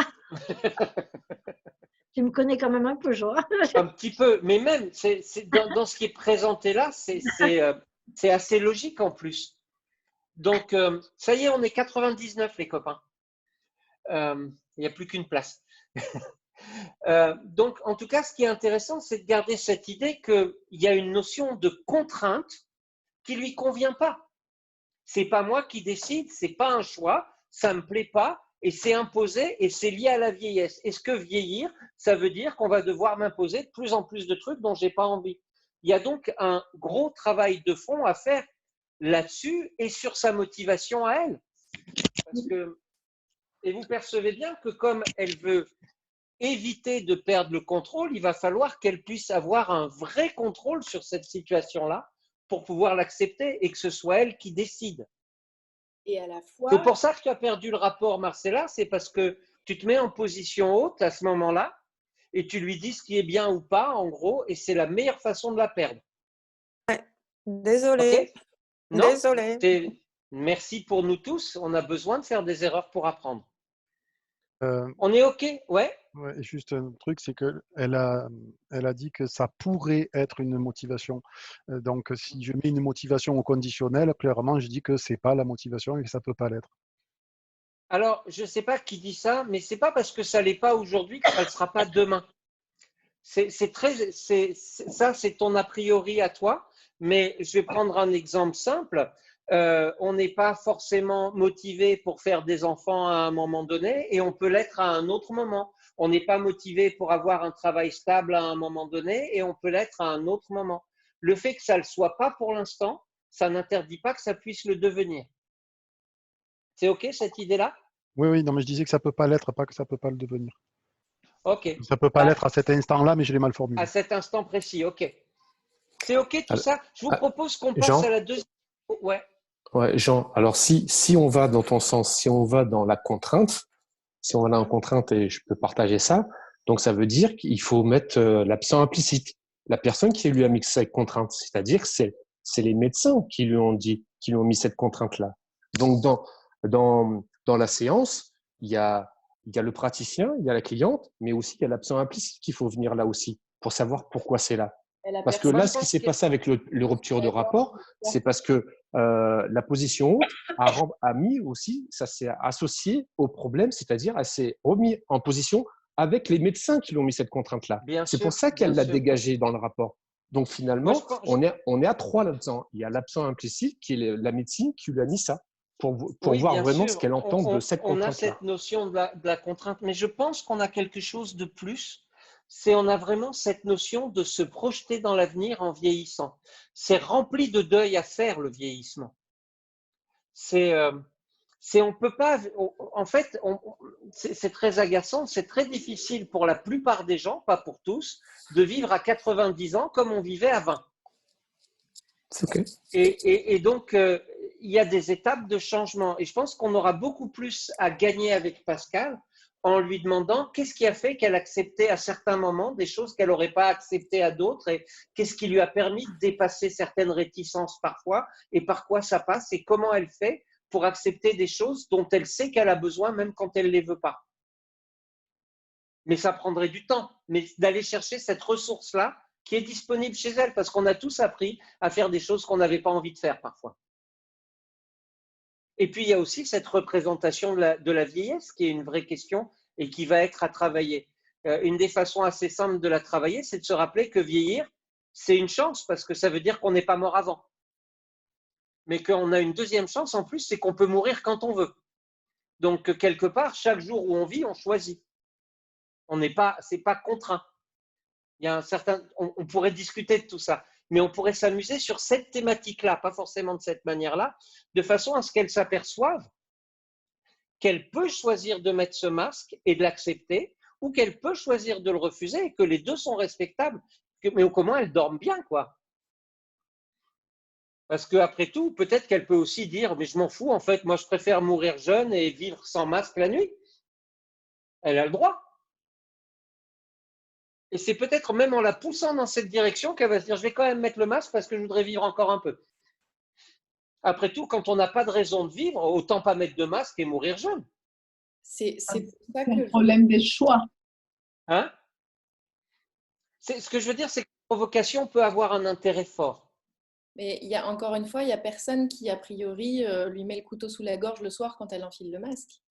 Tu me connais quand même un peu, Jean. Un petit peu, mais même dans ce qui est présenté là, c'est assez logique en plus. Donc, ça y est, on est 99 les copains. Il n'y a plus qu'une place. Donc, en tout cas, ce qui est intéressant, c'est de garder cette idée qu'il y a une notion de contrainte qui ne lui convient pas. Ce n'est pas moi qui décide, ce n'est pas un choix, ça ne me plaît pas. Et c'est imposé et c'est lié à la vieillesse. Est-ce que vieillir, ça veut dire qu'on va devoir m'imposer de plus en plus de trucs dont je n'ai pas envie? Il y a donc un gros travail de fond à faire là-dessus et sur sa motivation à elle. Et vous percevez bien que comme elle veut éviter de perdre le contrôle, il va falloir qu'elle puisse avoir un vrai contrôle sur cette situation-là pour pouvoir l'accepter et que ce soit elle qui décide. Et à la fois… C'est pour ça que tu as perdu le rapport, Marcella, c'est parce que tu te mets en position haute à ce moment-là et tu lui dis ce qui est bien ou pas, en gros, et c'est la meilleure façon de la perdre. Ouais. Désolée. Okay? Non, désolée. Merci pour nous tous. On a besoin de faire des erreurs pour apprendre. On est OK? Ouais. Ouais, juste un truc, c'est qu'elle a dit que ça pourrait être une motivation. Donc, si je mets une motivation au conditionnel, clairement, je dis que ce n'est pas la motivation et que ça ne peut pas l'être. Alors, je ne sais pas qui dit ça, mais ce n'est pas parce que ça ne l'est pas aujourd'hui que ça ne le sera pas demain. Ça, c'est ton a priori à toi, mais je vais prendre un exemple simple. on n'est pas forcément motivé pour faire des enfants à un moment donné et on peut l'être à un autre moment. On n'est pas motivé pour avoir un travail stable à un moment donné et on peut l'être à un autre moment. Le fait que ça ne le soit pas pour l'instant, ça n'interdit pas que ça puisse le devenir. C'est OK cette idée-là? Oui, non, mais je disais que ça ne peut pas l'être, pas que ça ne peut pas le devenir. OK. Ça ne peut pas l'être à cet instant-là, mais je l'ai mal formulé. À cet instant précis, OK. C'est OK tout ça? Je vous propose qu'on passe Jean, à la deuxième. Ouais. Ouais, Jean, alors si on va dans ton sens, si on va dans la contrainte, si on va dans la contrainte et je peux partager ça, donc ça veut dire qu'il faut mettre l'absent implicite. La personne qui lui a mis cette contrainte, c'est-à-dire que c'est les médecins qui lui ont dit, qui lui ont mis cette contrainte-là. Donc dans la séance, il y a le praticien, il y a la cliente, mais aussi il y a l'absent implicite qu'il faut venir là aussi pour savoir pourquoi c'est là. Parce que là, ce qui s'est passé avec le rupture de rapport, c'est parce que la position haute a mis aussi, ça s'est associé au problème, c'est-à-dire elle s'est remis en position avec les médecins qui l'ont mis cette contrainte-là. C'est pour ça qu'elle l'a dégagé dans le rapport. Donc finalement, on est à 3 là-dedans. Il y a l'absent implicite qui est la médecine qui lui a mis ça pour Oui, voir bien vraiment sûr, ce qu'elle entend de cette on a contrainte-là. cette notion de la contrainte, mais je pense qu'on a quelque chose de plus. C'est on a vraiment cette notion de se projeter dans l'avenir en vieillissant. C'est rempli de deuil à faire le vieillissement. On peut pas. En fait, c'est très agaçant, c'est très difficile pour la plupart des gens, pas pour tous, de vivre à 90 ans comme on vivait à 20. Okay. Et donc, il y a des étapes de changement. Et je pense qu'on aura beaucoup plus à gagner avec Pascal en lui demandant qu'est-ce qui a fait qu'elle acceptait à certains moments des choses qu'elle n'aurait pas acceptées à d'autres et qu'est-ce qui lui a permis de dépasser certaines réticences parfois et par quoi ça passe et comment elle fait pour accepter des choses dont elle sait qu'elle a besoin même quand elle ne les veut pas. Mais ça prendrait du temps. Mais d'aller chercher cette ressource-là qui est disponible chez elle parce qu'on a tous appris à faire des choses qu'on n'avait pas envie de faire parfois. Et puis, il y a aussi cette représentation de la vieillesse qui est une vraie question et qui va être à travailler. Une des façons assez simples de la travailler, c'est de se rappeler que vieillir, c'est une chance parce que ça veut dire qu'on n'est pas mort avant. Mais qu'on a une deuxième chance en plus, c'est qu'on peut mourir quand on veut. Donc, quelque part, chaque jour où on vit, on choisit. C'est pas contraint. Il y a on pourrait discuter de tout ça. Mais on pourrait s'amuser sur cette thématique-là, pas forcément de cette manière-là, de façon à ce qu'elle s'aperçoive qu'elle peut choisir de mettre ce masque et de l'accepter, ou qu'elle peut choisir de le refuser, et que les deux sont respectables, mais au moins elles dorment bien, quoi. Parce qu'après tout, peut-être qu'elle peut aussi dire, mais je m'en fous, en fait, moi je préfère mourir jeune et vivre sans masque la nuit. Elle a le droit. Et c'est peut-être même en la poussant dans cette direction qu'elle va se dire, je vais quand même mettre le masque parce que je voudrais vivre encore un peu. Après tout, quand on n'a pas de raison de vivre, autant pas mettre de masque et mourir jeune. C'est pour ça C'est que le problème des choix. Hein? Ce que je veux dire, c'est que la provocation peut avoir un intérêt fort. Mais il y a encore une fois, il n'y a personne qui, a priori, lui met le couteau sous la gorge le soir quand elle enfile le masque.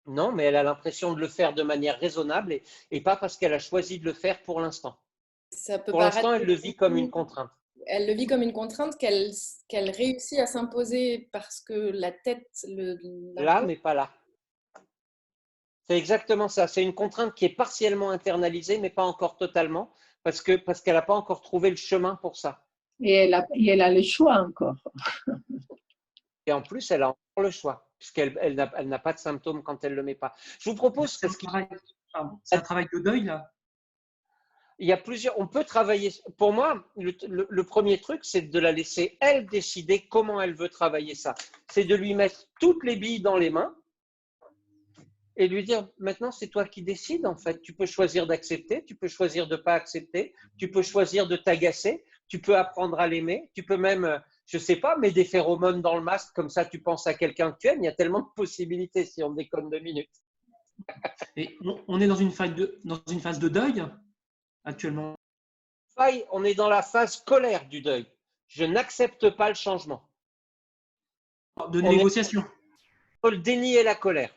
Non, mais elle a l'impression de le faire de manière raisonnable et pas parce qu'elle a choisi de le faire pour l'instant. Pour l'instant, elle le vit comme une contrainte. Elle le vit comme une contrainte qu'elle réussit à s'imposer parce que la tête là, mais pas là. C'est exactement ça. C'est une contrainte qui est partiellement internalisée, mais pas encore totalement, parce qu'elle n'a pas encore trouvé le chemin pour ça. Et elle a le choix encore. Et en plus, elle a encore le choix, puisqu'elle n'a pas de symptômes quand elle ne le met pas. Je vous propose… C'est un travail de deuil, là. Il y a plusieurs… On peut travailler… Pour moi, le premier truc, c'est de la laisser, elle, décider comment elle veut travailler ça. C'est de lui mettre toutes les billes dans les mains et lui dire, maintenant, c'est toi qui décides, en fait. Tu peux choisir d'accepter, tu peux choisir de ne pas accepter, tu peux choisir de t'agacer, tu peux apprendre à l'aimer, tu peux même… je ne sais pas, mets des phéromones dans le masque, comme ça tu penses à quelqu'un que tu aimes. Il y a tellement de possibilités si on déconne 2 minutes. Et on est dans une phase de deuil actuellement. On est dans la phase colère du deuil. Je n'accepte pas le changement. De négociation. Il faut le déni et la colère.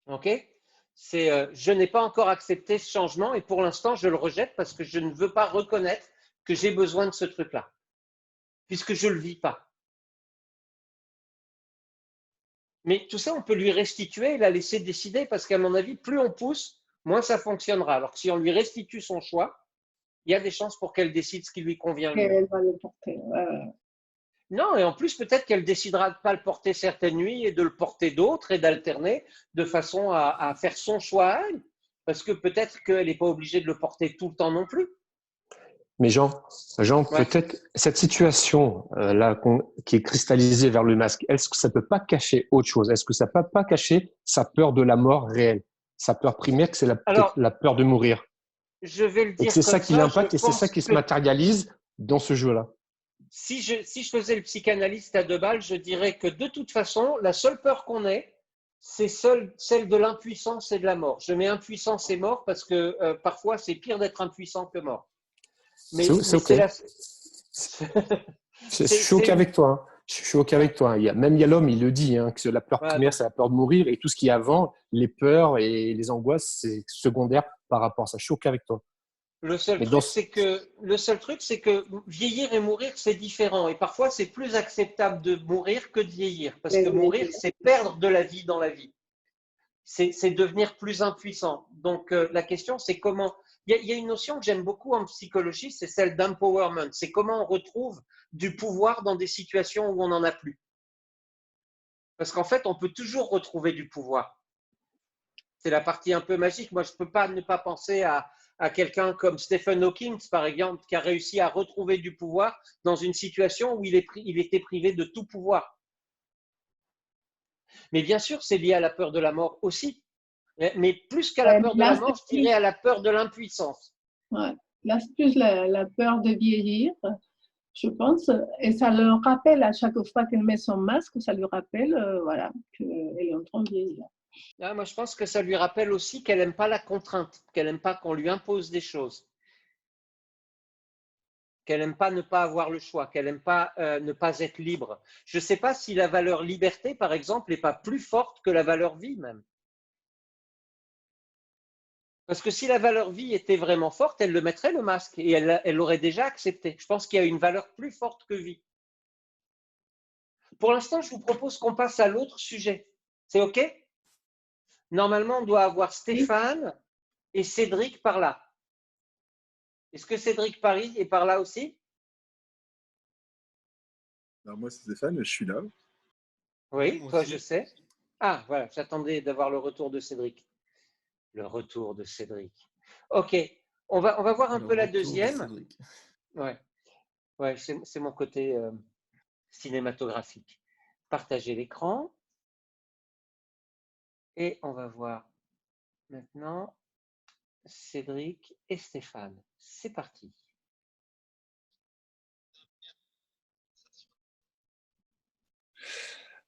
Ok ? Je n'ai pas encore accepté ce changement et pour l'instant je le rejette parce que je ne veux pas reconnaître que j'ai besoin de ce truc-là. puisque je ne le vis pas. Mais tout ça, on peut lui restituer et la laisser décider, parce qu'à mon avis, plus on pousse, moins ça fonctionnera. Alors que si on lui restitue son choix, il y a des chances pour qu'elle décide ce qui lui convient le mieux. Elle va le porter. Non, et en plus, peut-être qu'elle décidera de ne pas le porter certaines nuits et de le porter d'autres et d'alterner de façon à faire son choix à elle. Parce que peut-être qu'elle n'est pas obligée de le porter tout le temps non plus. Mais Jean, peut-être cette situation là qui est cristallisée vers le masque, est-ce que ça peut pas cacher autre chose? Est-ce que ça peut pas cacher sa peur de la mort réelle, sa peur primaire, que c'est la peur de mourir? Je vais le dire. Et c'est ça qui l'impacte et c'est ça qui se matérialise dans ce jeu-là. Si je faisais le psychanalyste à 2 balles, je dirais que de toute façon, la seule peur qu'on ait, c'est celle de l'impuissance et de la mort. Je mets impuissance et mort parce que parfois, c'est pire d'être impuissant que mort. Mais c'est OK. Je suis OK avec toi. Hein. Je suis OK avec toi. Il y a l'homme, il le dit, hein, que la peur primaire, c'est la peur de mourir et tout ce qui est avant, les peurs et les angoisses, c'est secondaire par rapport à ça. Je suis OK avec toi. Le seul truc, c'est que vieillir et mourir, c'est différent. Et parfois, c'est plus acceptable de mourir que de vieillir. Parce que mourir, c'est perdre de la vie dans la vie. C'est devenir plus impuissant. Donc, la question, c'est comment… Il y a une notion que j'aime beaucoup en psychologie, c'est celle d'empowerment. C'est comment on retrouve du pouvoir dans des situations où on n'en a plus. Parce qu'en fait, on peut toujours retrouver du pouvoir. C'est la partie un peu magique. Moi, je ne peux pas ne pas penser à quelqu'un comme Stephen Hawking, par exemple, qui a réussi à retrouver du pouvoir dans une situation où il était privé de tout pouvoir. Mais bien sûr, c'est lié à la peur de la mort aussi. Mais plus qu'à la peur de la mort, je dirais à la peur de l'impuissance. Ouais. Là, c'est plus la peur de vieillir, je pense. Et ça le rappelle à chaque fois qu'elle met son masque, ça lui rappelle voilà, qu'elle est en train de vieillir. Ah, moi, je pense que ça lui rappelle aussi qu'elle n'aime pas la contrainte, qu'elle n'aime pas qu'on lui impose des choses, qu'elle n'aime pas ne pas avoir le choix, qu'elle n'aime pas ne pas être libre. Je ne sais pas si la valeur liberté, par exemple, n'est pas plus forte que la valeur vie même. Parce que si la valeur vie était vraiment forte, elle le mettrait le masque et elle l'aurait déjà accepté. Je pense qu'il y a une valeur plus forte que vie. Pour l'instant, je vous propose qu'on passe à l'autre sujet. C'est OK? Normalement, on doit avoir Stéphane et Cédric par là. Est-ce que Cédric Paris est par là aussi? Alors moi, c'est Stéphane, je suis là. Oui, toi, je sais. Ah, voilà, j'attendais d'avoir le retour de Cédric. Le retour de Cédric. OK, on va voir un peu la deuxième. Ouais, c'est mon côté cinématographique. Partager l'écran. Et on va voir maintenant Cédric et Stéphane. C'est parti.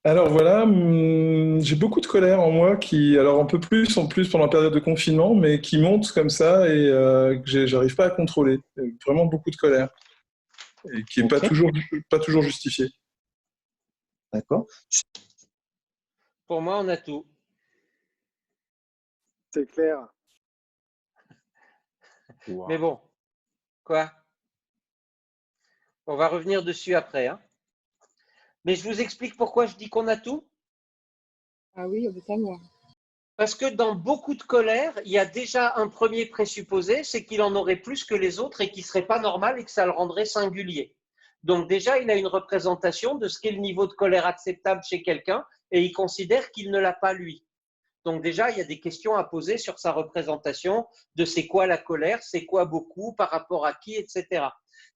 Alors voilà, j'ai beaucoup de colère en moi qui, alors un peu plus en plus pendant la période de confinement, mais qui monte comme ça et que j'arrive pas à contrôler. Vraiment beaucoup de colère et qui n'est pas toujours justifiée. D'accord. Pour moi, on a tout. C'est clair. Wow. Mais bon, quoi? On va revenir dessus après. Hein. Mais je vous explique pourquoi je dis qu'on a tout. Ah oui, on veut savoir. Parce que dans beaucoup de colère, il y a déjà un premier présupposé, c'est qu'il en aurait plus que les autres et qu'il ne serait pas normal et que ça le rendrait singulier. Donc déjà, il a une représentation de ce qu'est le niveau de colère acceptable chez quelqu'un et il considère qu'il ne l'a pas lui. Donc déjà, il y a des questions à poser sur sa représentation de c'est quoi la colère, c'est quoi beaucoup, par rapport à qui, etc.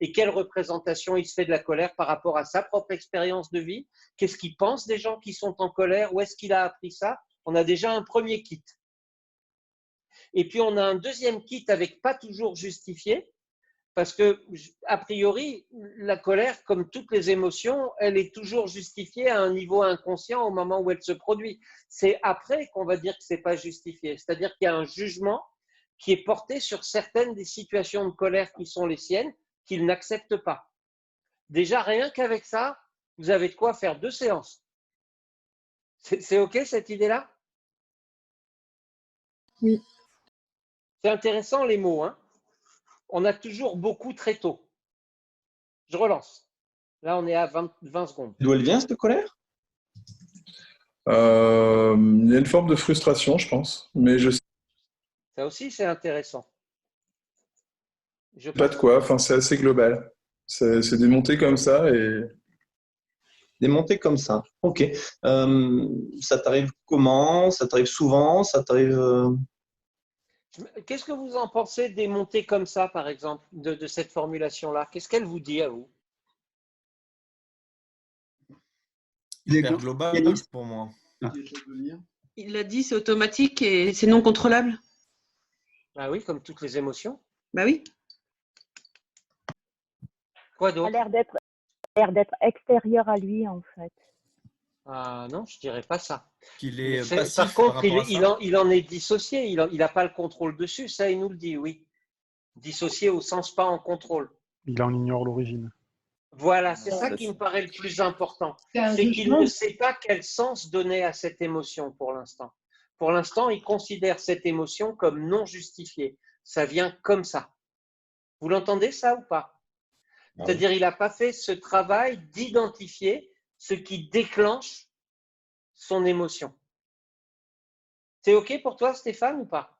Et quelle représentation il se fait de la colère par rapport à sa propre expérience de vie, qu'est-ce qu'il pense des gens qui sont en colère, où est-ce qu'il a appris ça. On a déjà un premier kit. Et puis on a un deuxième kit avec pas toujours justifié, parce que, a priori, la colère, comme toutes les émotions, elle est toujours justifiée à un niveau inconscient au moment où elle se produit. C'est après qu'on va dire que ce n'est pas justifié. C'est-à-dire qu'il y a un jugement qui est porté sur certaines des situations de colère qui sont les siennes, qu'il n'accepte pas. Déjà, rien qu'avec ça, vous avez de quoi faire 2 séances. C'est OK cette idée-là? Oui. C'est intéressant les mots, hein? On a toujours beaucoup très tôt. Je relance. Là, on est à 20 secondes. D'où elle vient, cette colère? Il y a une forme de frustration, je pense, mais je sais Ça aussi, c'est intéressant. pas de quoi. Enfin, c'est assez global. C'est des montées comme ça et Des montées comme ça. Ok. Ça t'arrive comment? Ça t'arrive souvent? Ça t'arrive... Qu'est-ce que vous en pensez des montées comme ça, par exemple, de cette formulation-là? Qu'est-ce qu'elle vous dit à vous? Hyper global pour moi. Il l'a dit, c'est automatique et c'est non contrôlable. Ah oui, comme toutes les émotions. Bah oui. Quoi Ça a d'autre? l'air d'être extérieur à lui, en fait. Ah non, je dirais pas ça. Qu'il est C'est- passif Par par contre, rapport à ça. il en est dissocié. Il n'a pas le contrôle dessus. Ça, il nous le dit, oui. Dissocié au sens pas en contrôle. Il en ignore l'origine. Voilà, c'est ça qui me paraît le plus important. C'est un C'est qu'il jugement. ne sait pas quel sens donner à cette émotion pour l'instant. Pour l'instant, il considère cette émotion comme non justifiée. Ça vient comme ça. Vous l'entendez ça ou pas? C'est-à-dire, il n'a pas fait ce travail d'identifier ce qui déclenche son émotion. C'est OK pour toi, Stéphane, ou pas?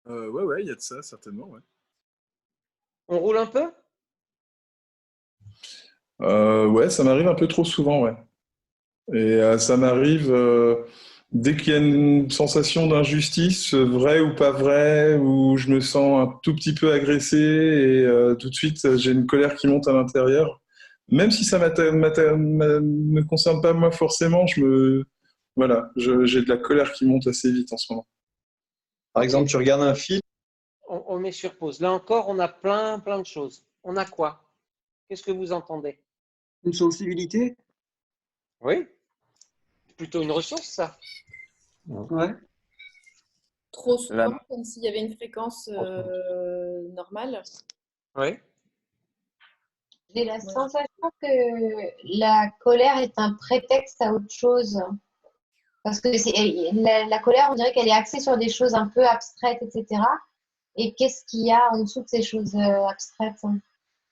ouais, il y a de ça, certainement, ouais. On roule un peu? Ouais, ça m'arrive un peu trop souvent, ouais. Et ça m'arrive dès qu'il y a une sensation d'injustice, vraie ou pas vraie, où je me sens un tout petit peu agressé et tout de suite j'ai une colère qui monte à l'intérieur. Même si ça me concerne pas moi forcément, voilà, j'ai de la colère qui monte assez vite en ce moment. Par exemple, tu regardes un film. On met sur pause. Là encore, on a plein de choses. On a quoi? Qu'est-ce que vous entendez? Une sensibilité? Oui. C'est plutôt une ressource, ça. Ouais. Trop souvent, comme s'il y avait une fréquence normale. Oui. J'ai la sensation que la colère est un prétexte à autre chose. Parce que la colère, on dirait qu'elle est axée sur des choses un peu abstraites, etc. Et qu'est-ce qu'il y a en dessous de ces choses abstraites?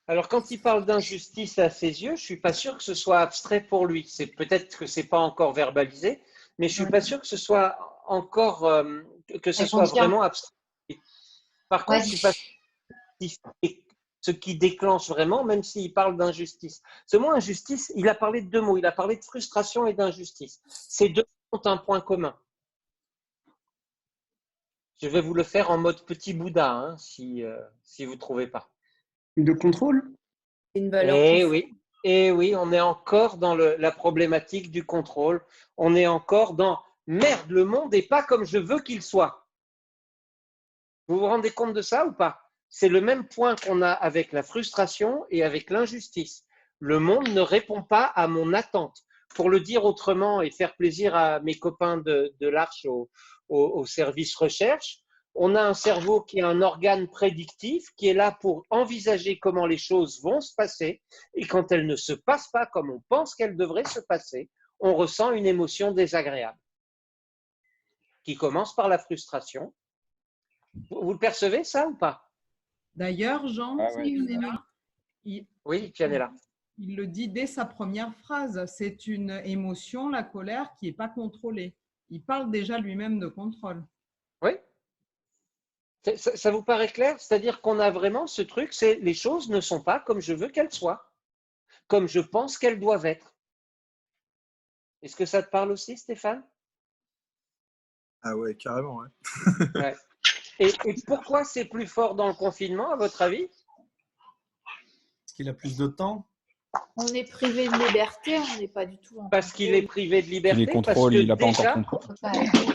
Alors, quand il parle d'injustice à ses yeux, je ne suis pas sûr que ce soit abstrait pour lui. C'est peut-être que ce n'est pas encore verbalisé, mais je ne suis pas sûr que ce soit encore que ce soit vraiment abstrait. Par contre, je suis pas sûr que ce qui déclenche vraiment, même s'il parle d'injustice. Ce mot injustice, il a parlé de deux mots. Il a parlé de frustration et d'injustice. Ces deux ont un point commun. Je vais vous le faire en mode petit Bouddha, hein, si vous ne trouvez pas. De contrôle? Une valeur. Et oui, on est encore dans la problématique du contrôle. On est encore dans merde, le monde n'est pas comme je veux qu'il soit. Vous vous rendez compte de ça ou pas? C'est le même point qu'on a avec la frustration et avec l'injustice. Le monde ne répond pas à mon attente. Pour le dire autrement et faire plaisir à mes copains de l'Arche au service recherche, on a un cerveau qui est un organe prédictif qui est là pour envisager comment les choses vont se passer, et quand elles ne se passent pas comme on pense qu'elles devraient se passer, on ressent une émotion désagréable qui commence par la frustration. Vous le percevez ça ou pas? D'ailleurs, Jean, Oui, Pianella. Il le dit dès sa première phrase, c'est une émotion, la colère, qui n'est pas contrôlée. Il parle déjà lui-même de contrôle. Oui. Ça vous paraît clair? C'est-à-dire qu'on a vraiment ce truc, c'est les choses ne sont pas comme je veux qu'elles soient, comme je pense qu'elles doivent être. Est-ce que ça te parle aussi, Stéphane? Ah ouais, carrément, ouais. Ouais. Et pourquoi c'est plus fort dans le confinement, à votre avis? Parce qu'il a plus de temps. On est privé de liberté, on n'est pas du tout en Parce qu'il est privé de liberté. Il est contrôle, il n'a pas encore contrôle.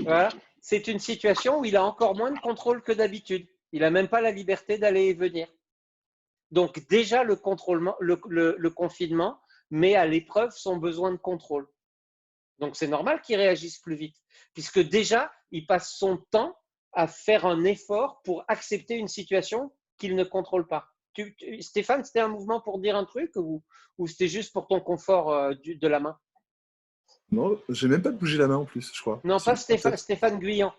Voilà, c'est une situation où il a encore moins de contrôle que d'habitude. Il n'a même pas la liberté d'aller et venir. Donc déjà, le confinement met à l'épreuve son besoin de contrôle. Donc c'est normal qu'il réagisse plus vite, puisque déjà, il passe son temps à faire un effort pour accepter une situation qu'il ne contrôle pas. Stéphane, c'était un mouvement pour dire un truc ou c'était juste pour ton confort de la main? Non, j'ai même pas bougé la main en plus, je crois. Non, pas Stéphane Guyan.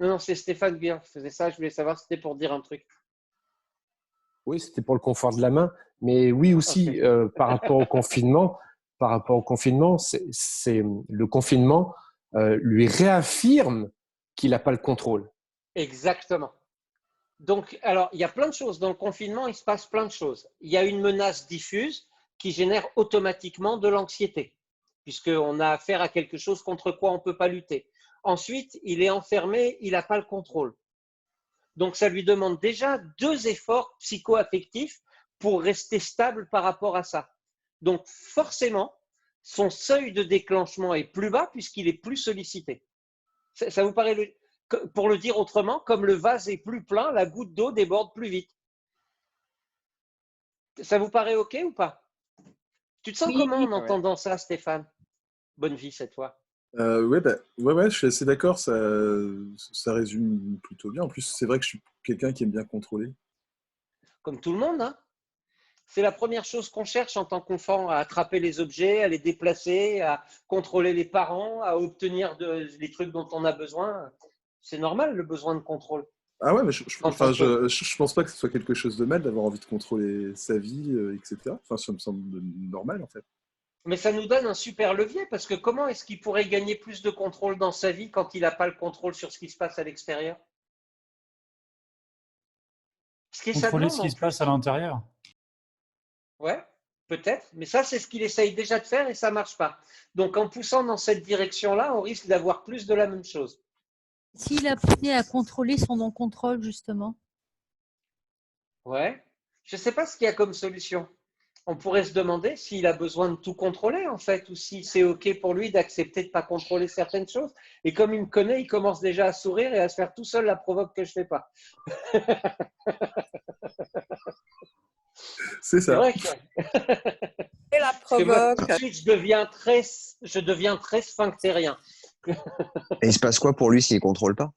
Non, c'est Stéphane Guyan qui faisait ça. Je voulais savoir si c'était pour dire un truc. Oui, c'était pour le confort de la main. Mais oui aussi, par rapport au confinement, c'est le confinement lui réaffirme qu'il n'a pas le contrôle. Exactement. Donc, alors, il y a plein de choses. Dans le confinement, il se passe plein de choses. Il y a une menace diffuse qui génère automatiquement de l'anxiété, puisqu'on a affaire à quelque chose contre quoi on ne peut pas lutter. Ensuite, il est enfermé, il n'a pas le contrôle. Donc, ça lui demande déjà 2 efforts psycho-affectifs pour rester stable par rapport à ça. Donc, forcément, son seuil de déclenchement est plus bas puisqu'il est plus sollicité. Ça vous paraît, pour le dire autrement, comme le vase est plus plein, la goutte d'eau déborde plus vite. Ça vous paraît OK ou pas? Tu te sens comment en entendant ça, Stéphane? Bonne vie cette fois. Ouais, je suis assez d'accord, ça résume plutôt bien. En plus, c'est vrai que je suis quelqu'un qui aime bien contrôler. Comme tout le monde, hein. C'est la première chose qu'on cherche en tant qu'enfant, à attraper les objets, à les déplacer, à contrôler les parents, à obtenir les trucs dont on a besoin. C'est normal, le besoin de contrôle. Ah ouais, mais je pense pas que ce soit quelque chose de mal d'avoir envie de contrôler sa vie, etc. Enfin, ça me semble normal, en fait. Mais ça nous donne un super levier, parce que comment est-ce qu'il pourrait gagner plus de contrôle dans sa vie quand il n'a pas le contrôle sur ce qui se passe à l'extérieur? Contrôler ce qui se passe à l'intérieur. Ouais, peut-être, mais ça, c'est ce qu'il essaye déjà de faire et ça ne marche pas. Donc, en poussant dans cette direction-là, on risque d'avoir plus de la même chose. S'il apprenait à contrôler son non-contrôle, justement. Ouais, je ne sais pas ce qu'il y a comme solution. On pourrait se demander s'il a besoin de tout contrôler, en fait, ou si c'est OK pour lui d'accepter de ne pas contrôler certaines choses. Et comme il me connaît, il commence déjà à sourire et à se faire tout seul la provoque que je ne fais pas. C'est ça. Vrai que... Et la provoque. Moi, tout de suite, je deviens très sphinctérien. Et il se passe quoi pour lui s'il ne contrôle pas?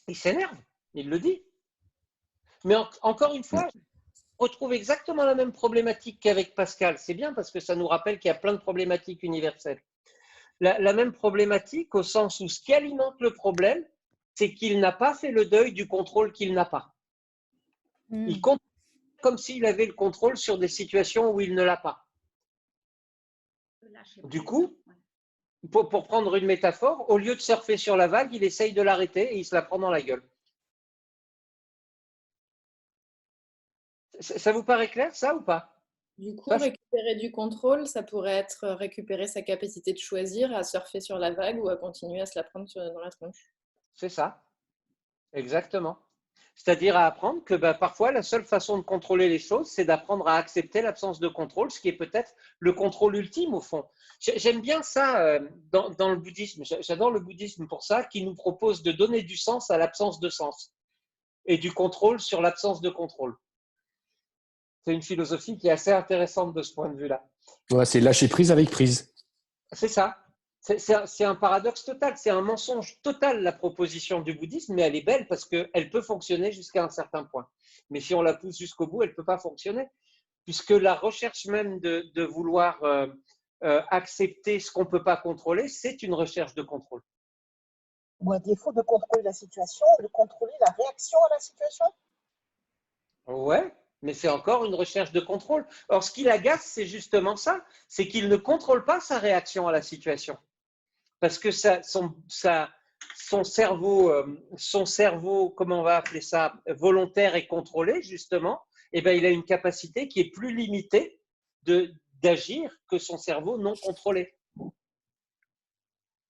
Il s'énerve, il le dit. Mais encore une fois, on retrouve exactement la même problématique qu'avec Pascal. C'est bien parce que ça nous rappelle qu'il y a plein de problématiques universelles. La même problématique au sens où ce qui alimente le problème, c'est qu'il n'a pas fait le deuil du contrôle qu'il n'a pas. Il contrôle comme s'il avait le contrôle sur des situations où il ne l'a pas. Du coup, pour prendre une métaphore, au lieu de surfer sur la vague, il essaye de l'arrêter et il se la prend dans la gueule. Ça vous paraît clair, ça, ou pas? Du coup, récupérer du contrôle, ça pourrait être récupérer sa capacité de choisir à surfer sur la vague ou à continuer à se la prendre dans la tronche. C'est ça, exactement. C'est-à-dire à apprendre que parfois, la seule façon de contrôler les choses, c'est d'apprendre à accepter l'absence de contrôle, ce qui est peut-être le contrôle ultime au fond. J'aime bien ça dans le bouddhisme. J'adore le bouddhisme pour ça, qui nous propose de donner du sens à l'absence de sens et du contrôle sur l'absence de contrôle. C'est une philosophie qui est assez intéressante de ce point de vue-là. Ouais, c'est lâcher prise avec prise. C'est ça. C'est un paradoxe total, c'est un mensonge total la proposition du bouddhisme, mais elle est belle parce qu'elle peut fonctionner jusqu'à un certain point. Mais si on la pousse jusqu'au bout, elle ne peut pas fonctionner, puisque la recherche même de vouloir accepter ce qu'on ne peut pas contrôler, c'est une recherche de contrôle. Ou à défaut de contrôler la situation, de contrôler la réaction à la situation? Ouais, mais c'est encore une recherche de contrôle. Or, ce qui l'agace, c'est justement ça, c'est qu'il ne contrôle pas sa réaction à la situation. Parce que son cerveau, comment on va appeler ça, volontaire et contrôlé, justement, eh bien, il a une capacité qui est plus limitée d'agir que son cerveau non contrôlé.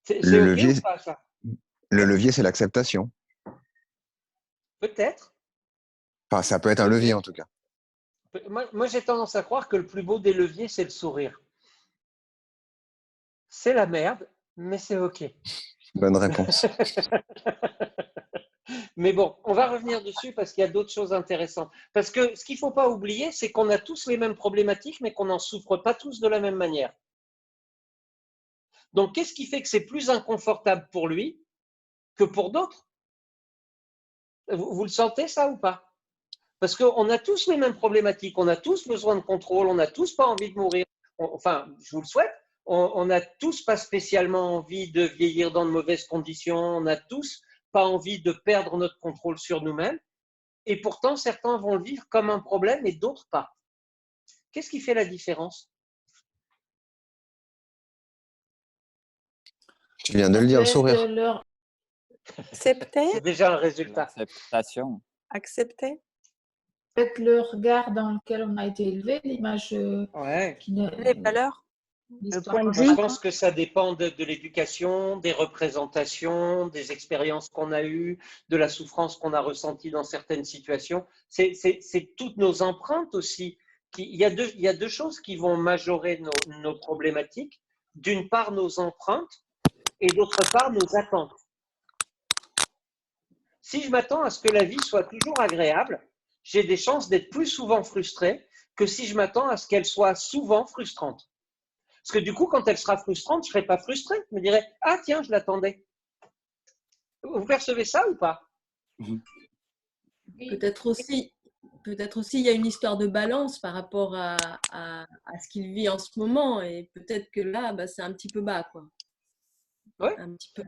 C'est OK ou pas, ça? Le levier, c'est l'acceptation. Peut-être. Enfin, ça peut être un levier, en tout cas. Moi, j'ai tendance à croire que le plus beau des leviers, c'est le sourire. C'est la merde, mais c'est OK. Bonne réponse. Mais bon, on va revenir dessus parce qu'il y a d'autres choses intéressantes. Parce que ce qu'il ne faut pas oublier, c'est qu'on a tous les mêmes problématiques, mais qu'on n'en souffre pas tous de la même manière. Donc, qu'est-ce qui fait que c'est plus inconfortable pour lui que pour d'autres? Vous le sentez, ça, ou pas? Parce qu'on a tous les mêmes problématiques, on a tous besoin de contrôle, on n'a tous pas envie de mourir. Enfin, je vous le souhaite. On n'a tous pas spécialement envie de vieillir dans de mauvaises conditions, on n'a tous pas envie de perdre notre contrôle sur nous-mêmes. et pourtant certains vont le vivre comme un problème et d'autres pas. Qu'est-ce qui fait la différence? Tu viens de le dire, le sourire. Accepter. C'est déjà un résultat. L'acceptation. Accepter. Peut-être le regard dans lequel on a été élevé, l'image les valeurs. Moi, je pense que ça dépend de l'éducation, des représentations, des expériences qu'on a eues, de la souffrance qu'on a ressentie dans certaines situations. C'est toutes nos empreintes aussi. Il y a deux choses qui vont majorer nos problématiques. D'une part, nos empreintes et d'autre part, nos attentes. Si je m'attends à ce que la vie soit toujours agréable, j'ai des chances d'être plus souvent frustré que si je m'attends à ce qu'elle soit souvent frustrante. Parce que du coup, quand elle sera frustrante, je ne serai pas frustré. Je me dirai, ah tiens, je l'attendais. Vous percevez ça ou pas? Peut-être aussi, il y a une histoire de balance par rapport à ce qu'il vit en ce moment. Et peut-être que là, c'est un petit peu bas, quoi. Ouais.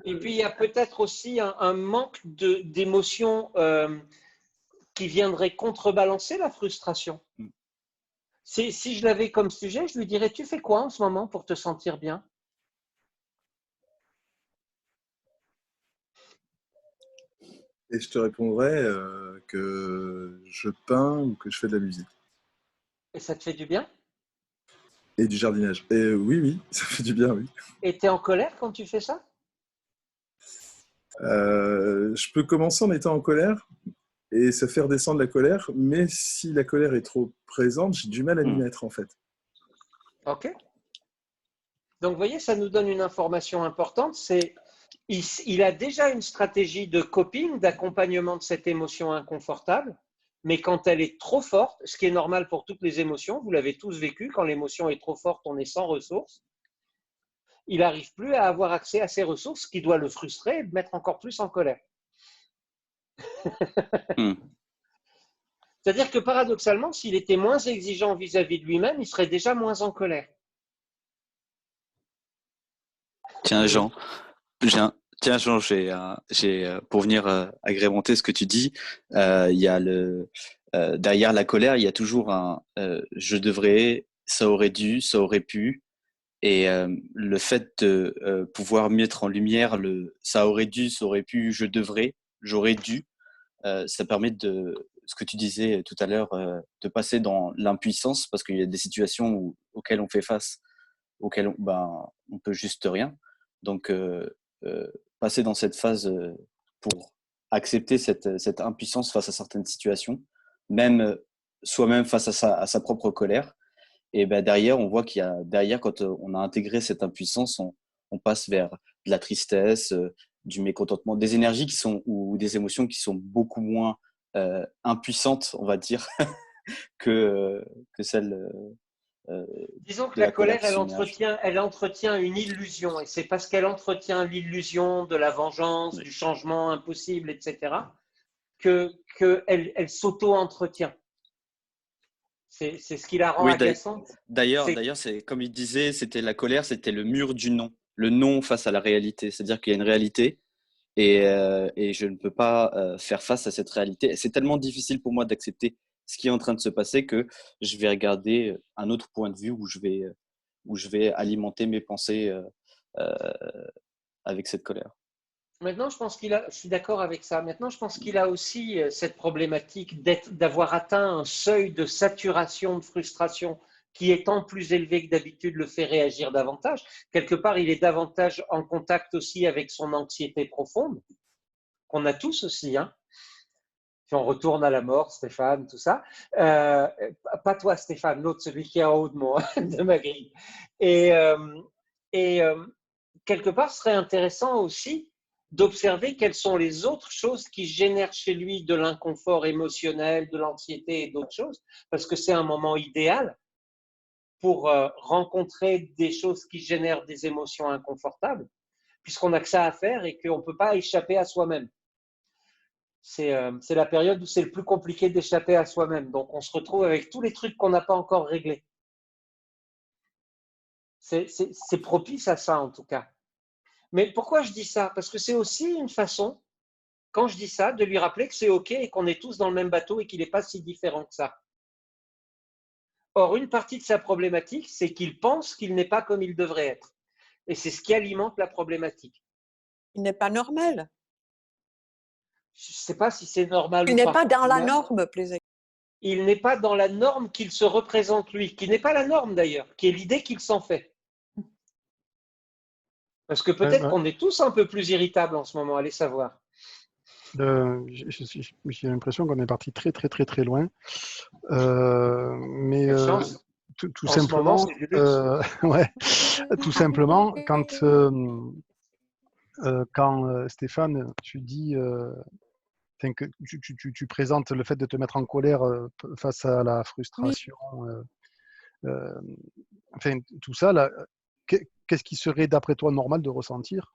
Et puis, il y a peut-être aussi un manque d'émotions qui viendrait contrebalancer la frustration. Si je l'avais comme sujet, je lui dirais, tu fais quoi en ce moment pour te sentir bien? Et je te répondrais que je peins ou que je fais de la musique. Et ça te fait du bien? Et du jardinage. Et oui, ça fait du bien, oui. Et tu es en colère quand tu fais ça? Je peux commencer en étant en colère et ça fait redescendre la colère, mais si la colère est trop présente, j'ai du mal à m'y mettre en fait. Ok. Donc, vous voyez, ça nous donne une information importante, c'est il a déjà une stratégie de coping, d'accompagnement de cette émotion inconfortable, mais quand elle est trop forte, ce qui est normal pour toutes les émotions, vous l'avez tous vécu, quand l'émotion est trop forte, on est sans ressources, il n'arrive plus à avoir accès à ces ressources, ce qui doit le frustrer et le mettre encore plus en colère. C'est-à-dire que paradoxalement, s'il était moins exigeant vis-à-vis de lui-même, il serait déjà moins en colère. Tiens, Jean, pour venir agrémenter ce que tu dis, il y a derrière la colère, il y a toujours un je devrais, ça aurait dû, ça aurait pu. Et le fait de pouvoir mettre en lumière le ça aurait dû, ça aurait pu, je devrais, j'aurais dû, ça permet de, ce que tu disais tout à l'heure, de passer dans l'impuissance, parce qu'il y a des situations auxquelles on fait face, auxquelles on peut juste rien. Donc, passer dans cette phase pour accepter cette impuissance face à certaines situations, même soi-même face à sa propre colère. Et derrière, on voit qu'il y a, derrière, quand on a intégré cette impuissance, on passe vers de la tristesse, du mécontentement, des énergies ou des émotions qui sont beaucoup moins impuissantes, on va dire, que celles Disons que la colère, elle entretient une illusion. Et c'est parce qu'elle entretient l'illusion de la vengeance, du changement impossible, etc., qu'elle s'auto-entretient. C'est ce qui la rend agaçante. D'ailleurs, c'est comme il disait, c'était la colère, c'était le mur du non. Le non face à la réalité. C'est-à-dire qu'il y a une réalité et je ne peux pas faire face à cette réalité. C'est tellement difficile pour moi d'accepter ce qui est en train de se passer que je vais regarder un autre point de vue où je vais alimenter mes pensées avec cette colère. Maintenant, je suis d'accord avec ça. Maintenant, je pense qu'il a aussi cette problématique d'avoir atteint un seuil de saturation de frustration qui, étant plus élevé que d'habitude, le fait réagir davantage. Quelque part, il est davantage en contact aussi avec son anxiété profonde, qu'on a tous aussi. Hein. Si on retourne à la mort, Stéphane, tout ça. Pas toi, Stéphane, l'autre, celui qui est en haut de ma grille. Et quelque part, ce serait intéressant aussi d'observer quelles sont les autres choses qui génèrent chez lui de l'inconfort émotionnel, de l'anxiété et d'autres choses, parce que c'est un moment idéal pour rencontrer des choses qui génèrent des émotions inconfortables, puisqu'on n'a que ça à faire et qu'on ne peut pas échapper à soi-même. C'est la période où c'est le plus compliqué d'échapper à soi-même. Donc, on se retrouve avec tous les trucs qu'on n'a pas encore réglés. C'est propice à ça, en tout cas. Mais pourquoi je dis ça? Parce que c'est aussi une façon quand je dis ça, de lui rappeler que c'est OK et qu'on est tous dans le même bateau et qu'il n'est pas si différent que ça. Or, une partie de sa problématique, c'est qu'il pense qu'il n'est pas comme il devrait être. Et c'est ce qui alimente la problématique. Il n'est pas normal. Je ne sais pas si c'est normal ou pas. Il n'est pas dans la norme, plus exactement. Il n'est pas dans la norme qu'il se représente lui, qui n'est pas la norme d'ailleurs, qui est l'idée qu'il s'en fait. Parce que peut-être qu'on est tous un peu plus irritables en ce moment, allez savoir. J'ai l'impression qu'on est parti très loin. Mais tout simplement, ouais, tout simplement, quand Stéphane, tu dis que tu présentes le fait de te mettre en colère face à la frustration, enfin tout ça là, qu'est-ce qui serait d'après toi normal de ressentir?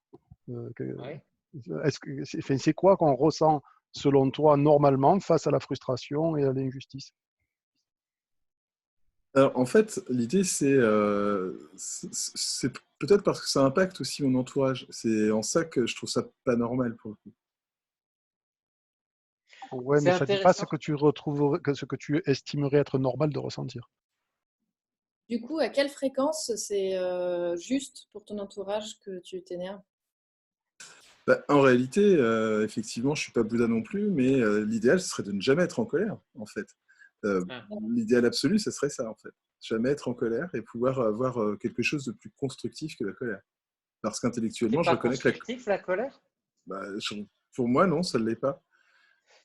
C'est quoi qu'on ressent selon toi normalement face à la frustration et à l'injustice? Alors, en fait, l'idée, c'est peut-être parce que ça impacte aussi mon entourage. C'est en ça que je trouve ça pas normal pour le coup. Ouais, mais ça ne dit pas ce que tu retrouves, ce que tu estimerais être normal de ressentir. Du coup, à quelle fréquence c'est juste pour ton entourage que tu t'énerves? En réalité, effectivement, je ne suis pas Bouddha non plus, mais l'idéal, ce serait de ne jamais être en colère, en fait. L'idéal absolu, ce serait ça, en fait. Jamais être en colère et pouvoir avoir quelque chose de plus constructif que la colère. Parce qu'intellectuellement, je reconnais que la colère pour moi, non, ça ne l'est pas.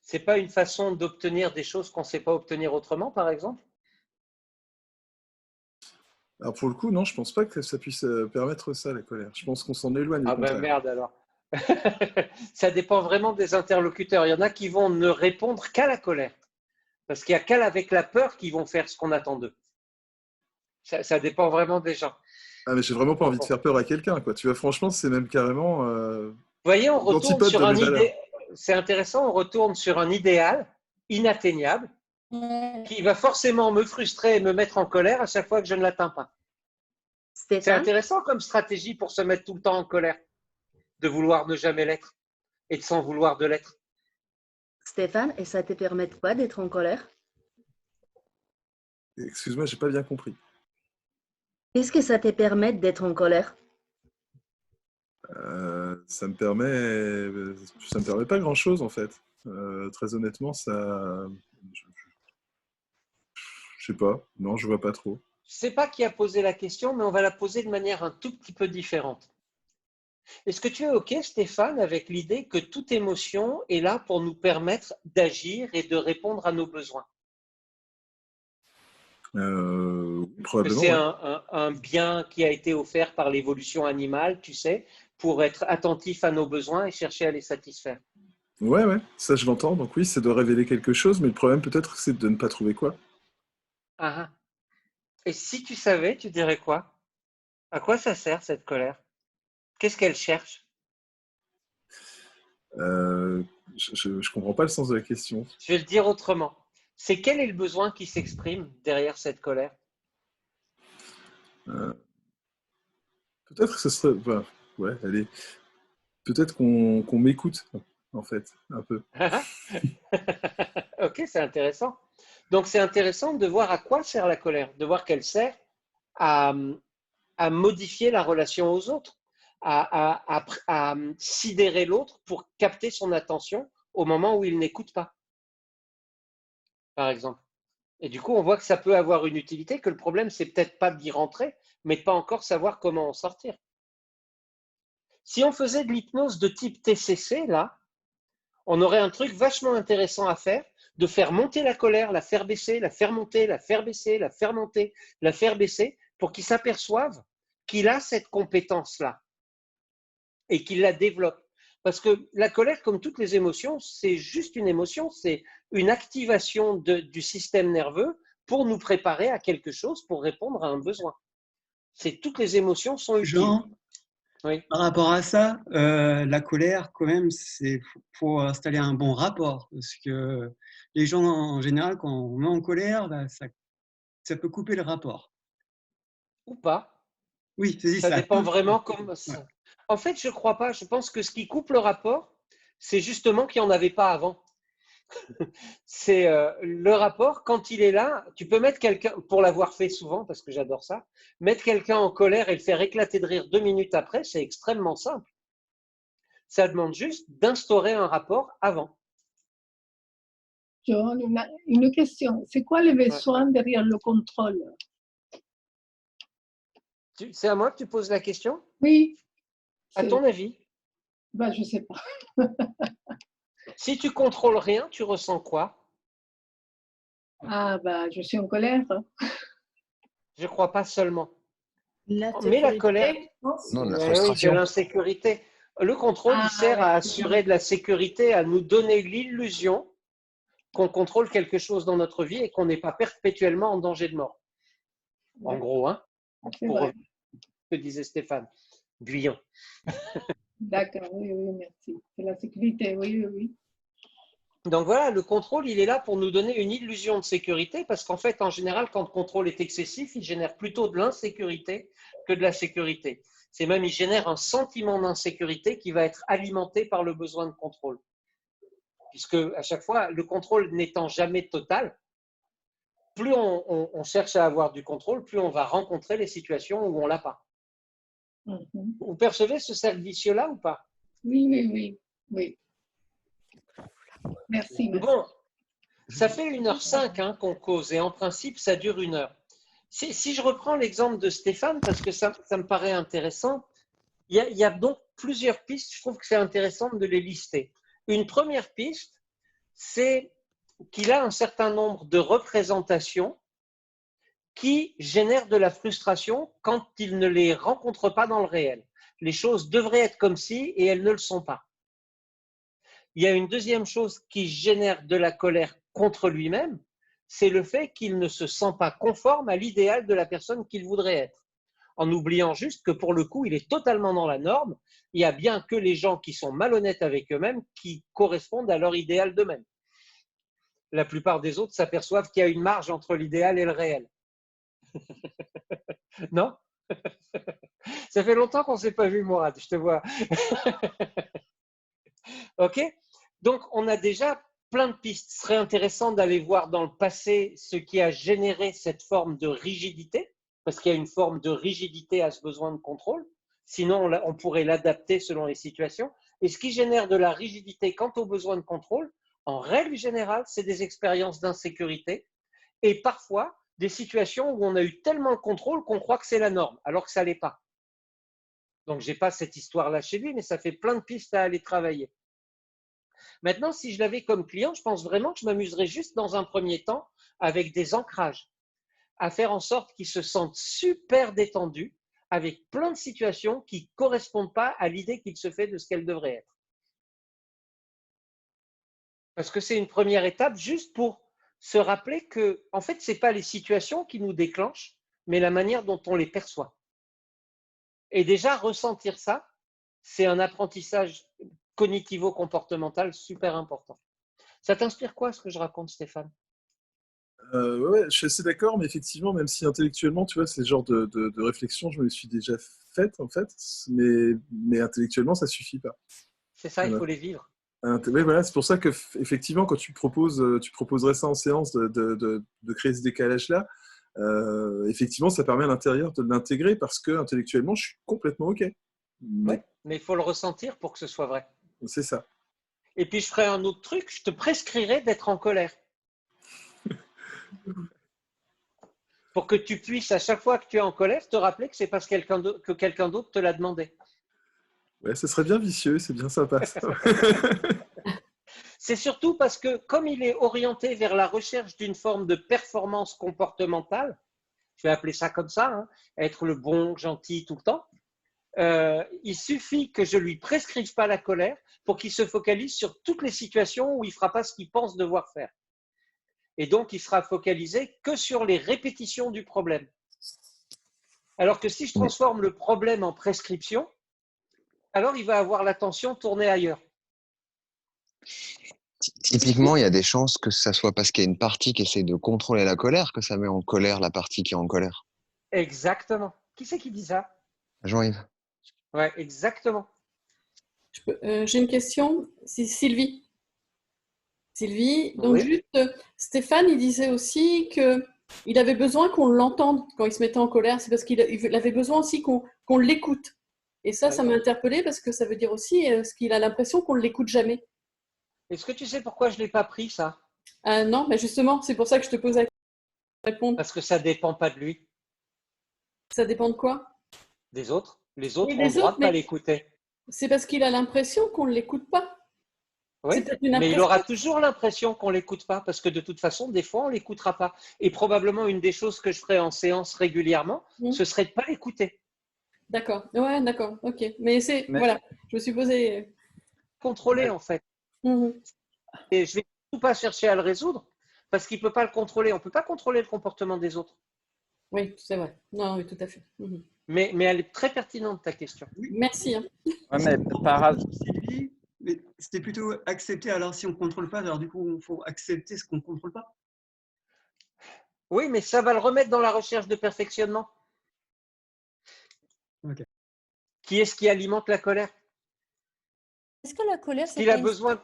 C'est pas une façon d'obtenir des choses qu'on ne sait pas obtenir autrement, par exemple? Alors pour le coup, non, je ne pense pas que ça puisse permettre ça, la colère. Je pense qu'on s'en éloigne. Ah ben merde alors. Ça dépend vraiment des interlocuteurs. Il y en a qui vont ne répondre qu'à la colère. Parce qu'il n'y a qu'avec la peur qu'ils vont faire ce qu'on attend d'eux. Ça dépend vraiment des gens. Ah mais j'ai vraiment pas envie de faire peur à quelqu'un, quoi. Tu vois, franchement, c'est même carrément... Vous voyez, on retourne sur un idéal. C'est intéressant, on retourne sur un idéal inatteignable qui va forcément me frustrer et me mettre en colère à chaque fois que je ne l'atteins pas. C'est intéressant comme stratégie pour se mettre tout le temps en colère, de vouloir ne jamais l'être et de s'en vouloir de l'être. Stéphane, et ça ne te permet pas d'être en colère? Excuse-moi, j'ai pas bien compris. Qu'est-ce que ça te permet d'être en colère? Ça me permet pas grand-chose en fait. Très honnêtement, ça, je sais pas. Non, je vois pas trop. Je sais pas qui a posé la question, mais on va la poser de manière un tout petit peu différente. Est-ce que tu es OK, Stéphane, avec l'idée que toute émotion est là pour nous permettre d'agir et de répondre à nos besoins? Probablement. C'est un bien qui a été offert par l'évolution animale, tu sais, pour être attentif à nos besoins et chercher à les satisfaire. Ouais, ça je l'entends. Donc oui, ça doit révéler quelque chose, mais le problème peut-être c'est de ne pas trouver quoi. Ah. Et si tu savais, tu dirais quoi? À quoi ça sert cette colère? Qu'est-ce qu'elle cherche? Je comprends pas le sens de la question. Je vais le dire autrement. C'est quel est le besoin qui s'exprime derrière cette colère? Peut-être que ce serait... ouais, allez. Peut-être qu'on m'écoute, en fait, un peu. Ok, c'est intéressant. Donc, c'est intéressant de voir à quoi sert la colère, de voir qu'elle sert à modifier la relation aux autres, à sidérer l'autre pour capter son attention au moment où il n'écoute pas, par exemple. Et du coup, on voit que ça peut avoir une utilité, que le problème, c'est peut-être pas d'y rentrer, mais de pas encore savoir comment en sortir. Si on faisait de l'hypnose de type TCC, là, on aurait un truc vachement intéressant à faire, de faire monter la colère, la faire baisser, la faire monter, la faire baisser, la faire monter, la faire baisser, pour qu'il s'aperçoive qu'il a cette compétence-là et qu'il la développe. Parce que la colère, comme toutes les émotions, c'est juste une émotion, c'est une activation du système nerveux pour nous préparer à quelque chose, pour répondre à un besoin. Toutes les émotions sont utiles. Jean, oui. Par rapport à ça, la colère, quand même, c'est pour installer un bon rapport. Parce que les gens, en général, quand on met en colère, bah, ça peut couper le rapport. Ou pas. Oui, c'est ça dépend vraiment comme ça. En fait, je ne crois pas. Je pense que ce qui coupe le rapport, c'est justement qu'il n'y en avait pas avant. C'est le rapport, quand il est là, tu peux mettre quelqu'un, pour l'avoir fait souvent, parce que j'adore ça, mettre quelqu'un en colère et le faire éclater de rire 2 minutes après, c'est extrêmement simple. Ça demande juste d'instaurer un rapport avant. John, une question. C'est quoi le besoin derrière le contrôle? C'est à moi que tu poses la question? Oui. À ton avis? Ben, je ne sais pas. Si tu contrôles rien, tu ressens quoi? Ah, ben, je suis en colère. Je ne crois pas seulement. Mais la colère, Non, de la oui, frustration. de l'insécurité. Le contrôle, il sert à assurer de la sécurité, à nous donner l'illusion qu'on contrôle quelque chose dans notre vie et qu'on n'est pas perpétuellement en danger de mort. En gros, hein, pour ce que disait Stéphane Guyon. D'accord, oui, merci. C'est la sécurité, oui. Donc voilà, le contrôle, il est là pour nous donner une illusion de sécurité parce qu'en fait, en général, quand le contrôle est excessif, il génère plutôt de l'insécurité que de la sécurité. C'est même, il génère un sentiment d'insécurité qui va être alimenté par le besoin de contrôle. Puisque à chaque fois, le contrôle n'étant jamais total, plus on cherche à avoir du contrôle, plus on va rencontrer les situations où on ne l'a pas. Vous percevez ce cercle vicieux-là ou pas? Oui. Merci. Bon, ça fait 1h05 qu'on cause et en principe, ça dure 1 heure. Si je reprends l'exemple de Stéphane, parce que ça me paraît intéressant, il y a donc plusieurs pistes, je trouve que c'est intéressant de les lister. Une première piste, c'est qu'il a un certain nombre de représentations qui génèrent de la frustration quand il ne les rencontre pas dans le réel. Les choses devraient être comme si et elles ne le sont pas. Il y a une deuxième chose qui génère de la colère contre lui-même, c'est le fait qu'il ne se sent pas conforme à l'idéal de la personne qu'il voudrait être. En oubliant juste que pour le coup, il est totalement dans la norme. Il n'y a bien que les gens qui sont malhonnêtes avec eux-mêmes qui correspondent à leur idéal d'eux-mêmes. La plupart des autres s'aperçoivent qu'il y a une marge entre l'idéal et le réel. Non? Ça fait longtemps qu'on ne s'est pas vu, Mourad, je te vois. Ok? Donc, on a déjà plein de pistes. Ce serait intéressant d'aller voir dans le passé ce qui a généré cette forme de rigidité, parce qu'il y a une forme de rigidité à ce besoin de contrôle. Sinon, on pourrait l'adapter selon les situations. Et ce qui génère de la rigidité quant au besoin de contrôle, en règle générale, c'est des expériences d'insécurité et parfois des situations où on a eu tellement de contrôle qu'on croit que c'est la norme, alors que ça ne l'est pas. Donc, je n'ai pas cette histoire-là chez lui, mais ça fait plein de pistes à aller travailler. Maintenant, si je l'avais comme client, je pense vraiment que je m'amuserais juste dans un premier temps avec des ancrages, à faire en sorte qu'ils se sentent super détendus avec plein de situations qui ne correspondent pas à l'idée qu'il se fait de ce qu'elles devraient être. Parce que c'est une première étape juste pour se rappeler que, en fait, ce n'est pas les situations qui nous déclenchent, mais la manière dont on les perçoit. Et déjà, ressentir ça, c'est un apprentissage cognitivo-comportemental super important. Ça t'inspire quoi ce que je raconte, Stéphane? Ouais, je suis assez d'accord, mais effectivement, même si intellectuellement, tu vois, c'est le genre de réflexion, je me les suis déjà faites, en fait, mais intellectuellement, ça suffit pas. C'est ça, il faut les vivre. Oui, voilà, c'est pour ça que effectivement, quand tu proposerais ça en séance de créer ce décalage-là, effectivement, ça permet à l'intérieur de l'intégrer parce que intellectuellement, je suis complètement OK. Ouais, mais il faut le ressentir pour que ce soit vrai. C'est ça. Et puis, je ferai un autre truc, je te prescrirai d'être en colère. Pour que tu puisses, à chaque fois que tu es en colère, te rappeler que c'est parce que quelqu'un d'autre te l'a demandé. Ouais, ce serait bien vicieux, c'est bien sympa. C'est surtout parce que, comme il est orienté vers la recherche d'une forme de performance comportementale, je vais appeler ça comme ça, hein, être le bon, gentil tout le temps, il suffit que je ne lui prescrive pas la colère pour qu'il se focalise sur toutes les situations où il ne fera pas ce qu'il pense devoir faire. Et donc, il sera focalisé que sur les répétitions du problème. Alors que si je transforme le problème en prescription, alors il va avoir l'attention tournée ailleurs. Typiquement, il y a des chances que ça soit parce qu'il y a une partie qui essaie de contrôler la colère que ça met en colère la partie qui est en colère. Exactement. Qui c'est qui dit ça? Jean-Yves. Ouais, exactement. J'ai une question. C'est Sylvie. Sylvie, donc Oui. juste, Stéphane, il disait aussi qu'il avait besoin qu'on l'entende quand il se mettait en colère. C'est parce qu'il avait besoin aussi qu'on l'écoute. Et ça m'a interpellée parce que ça veut dire aussi qu'il a l'impression qu'on ne l'écoute jamais. Est-ce que tu sais pourquoi je ne l'ai pas pris, ça? Non, mais justement, c'est pour ça que je te pose la question. Répondre. Parce que ça ne dépend pas de lui. Ça dépend de quoi? Des autres. Les autres Et ont le droit de ne pas mais l'écouter. c'est parce qu'il a l'impression qu'on ne l'écoute pas. Oui, mais il aura toujours l'impression qu'on ne l'écoute pas, parce que de toute façon, des fois, on ne l'écoutera pas. Et probablement, une des choses que je ferai en séance régulièrement, ce serait de ne pas l'écouter. D'accord, ouais, d'accord, ok. Mais voilà, je me suis posé… Contrôler, en fait. Et je ne vais surtout pas chercher à le résoudre, parce qu'il ne peut pas le contrôler. On ne peut pas contrôler le comportement des autres. Oui, c'est vrai. Non, oui, tout à fait. Mais elle est très pertinente, ta question. Merci. Hein. Ouais, mais par Sylvie, mais c'était plutôt accepter. Alors, si on ne contrôle pas, alors du coup, il faut accepter ce qu'on ne contrôle pas. Oui, mais ça va le remettre dans la recherche de perfectionnement. Okay. Qui est-ce qui alimente la colère? Est-ce que la colère, c'est Il a besoin…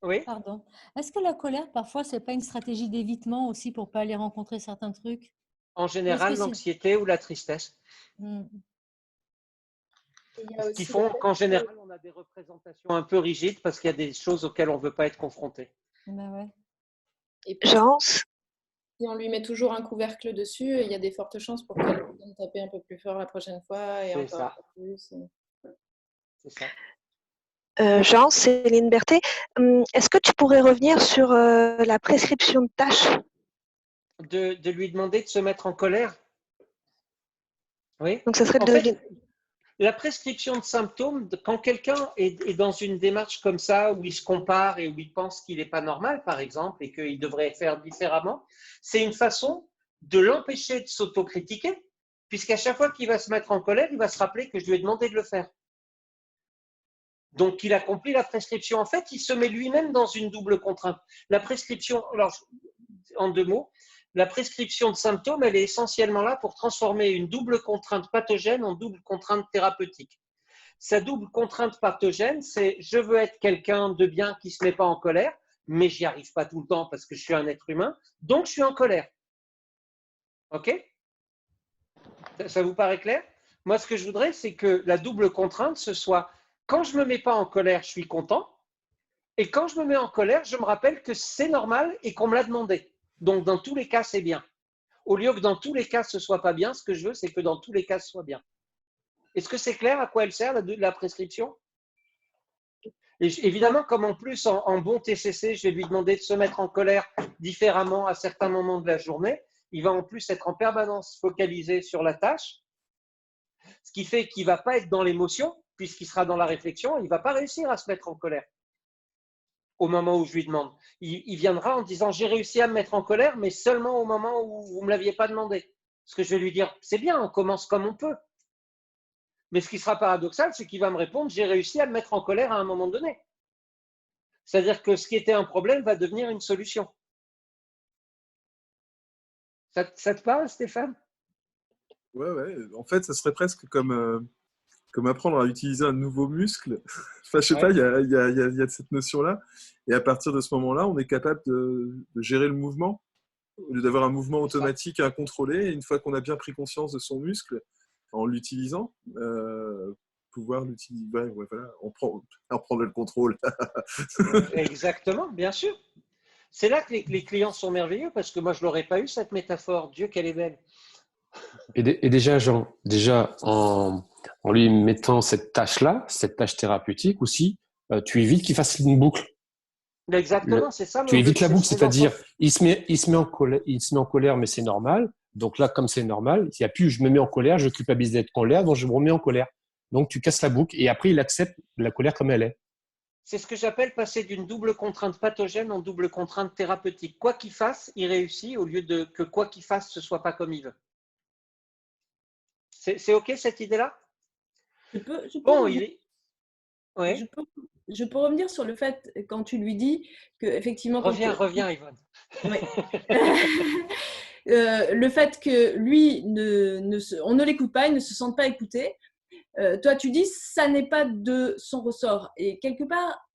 Oui. Pardon. Est-ce que la colère, parfois, c'est pas une stratégie d'évitement aussi pour pas aller rencontrer certains trucs? En général, l'anxiété ou la tristesse. Ce qui font qu'en général, on a des représentations un peu rigides parce qu'il y a des choses auxquelles on ne veut pas être confronté. Ben ouais. Et puis, si on lui met toujours un couvercle dessus, il y a des fortes chances pour qu'elle vienne taper un peu plus fort la prochaine fois et encore un peu plus. C'est ça. Jean, Céline Berthet, est-ce que tu pourrais revenir sur la prescription de tâches? De lui demander de se mettre en colère. Oui. Donc, ça serait la prescription de symptômes, quand quelqu'un est dans une démarche comme ça, où il se compare et où il pense qu'il n'est pas normal, par exemple, et qu'il devrait faire différemment, c'est une façon de l'empêcher de s'autocritiquer, puisqu'à chaque fois qu'il va se mettre en colère, il va se rappeler que je lui ai demandé de le faire. Donc, il accomplit la prescription. En fait, il se met lui-même dans une double contrainte. La prescription, alors, en 2 mots, la prescription de symptômes, elle est essentiellement là pour transformer une double contrainte pathogène en double contrainte thérapeutique. Sa double contrainte pathogène, c'est je veux être quelqu'un de bien qui ne se met pas en colère, mais j'y arrive pas tout le temps parce que je suis un être humain, donc je suis en colère. Ok? Ça vous paraît clair? Moi, ce que je voudrais, c'est que la double contrainte, ce soit quand je ne me mets pas en colère, je suis content, et quand je me mets en colère, je me rappelle que c'est normal et qu'on me l'a demandé. Donc, dans tous les cas, c'est bien. Au lieu que dans tous les cas, ce ne soit pas bien, ce que je veux, c'est que dans tous les cas, ce soit bien. Est-ce que c'est clair à quoi elle sert, la prescription? Et évidemment, comme en plus, en bon TCC, je vais lui demander de se mettre en colère différemment à certains moments de la journée, il va en plus être en permanence focalisé sur la tâche, ce qui fait qu'il ne va pas être dans l'émotion, puisqu'il sera dans la réflexion, il ne va pas réussir à se mettre en colère. Au moment où je lui demande. Il viendra en disant « j'ai réussi à me mettre en colère, mais seulement au moment où vous ne me l'aviez pas demandé ». Ce que je vais lui dire « c'est bien, on commence comme on peut ». Mais ce qui sera paradoxal, c'est qu'il va me répondre « j'ai réussi à me mettre en colère à un moment donné ». C'est-à-dire que ce qui était un problème va devenir une solution. Ça te parle, Stéphane? Ouais. En fait, ça serait presque comme apprendre à utiliser un nouveau muscle. Enfin, je sais pas, il y a cette notion-là. Et à partir de ce moment-là, on est capable de gérer le mouvement, au lieu d'avoir un mouvement automatique à contrôler. Et une fois qu'on a bien pris conscience de son muscle, en l'utilisant, pouvoir l'utiliser. Ouais, voilà, on prend le contrôle. Exactement, bien sûr. C'est là que les clients sont merveilleux, parce que moi, je ne l'aurais pas eu, cette métaphore. Dieu, qu'elle est belle. Et déjà, Jean, en lui mettant cette tâche-là, cette tâche thérapeutique aussi, tu évites qu'il fasse une boucle. Exactement, c'est ça. Tu évites la boucle, c'est-à-dire, il se met en colère, mais c'est normal. Donc là, comme c'est normal, il n'y a plus je me mets en colère, je culpabilise d'être en colère, donc je me remets en colère. Donc tu casses la boucle et après, il accepte la colère comme elle est. C'est ce que j'appelle passer d'une double contrainte pathogène en double contrainte thérapeutique. Quoi qu'il fasse, il réussit au lieu de que quoi qu'il fasse, ce ne soit pas comme il veut. C'est OK cette idée-là? Je peux revenir sur le fait, quand tu lui dis qu'effectivement… Reviens, Yvonne. Oui. Le fait que lui, on ne l'écoute pas, il ne se sente pas écouté. toi, tu dis ça n'est pas de son ressort. Et quelque part,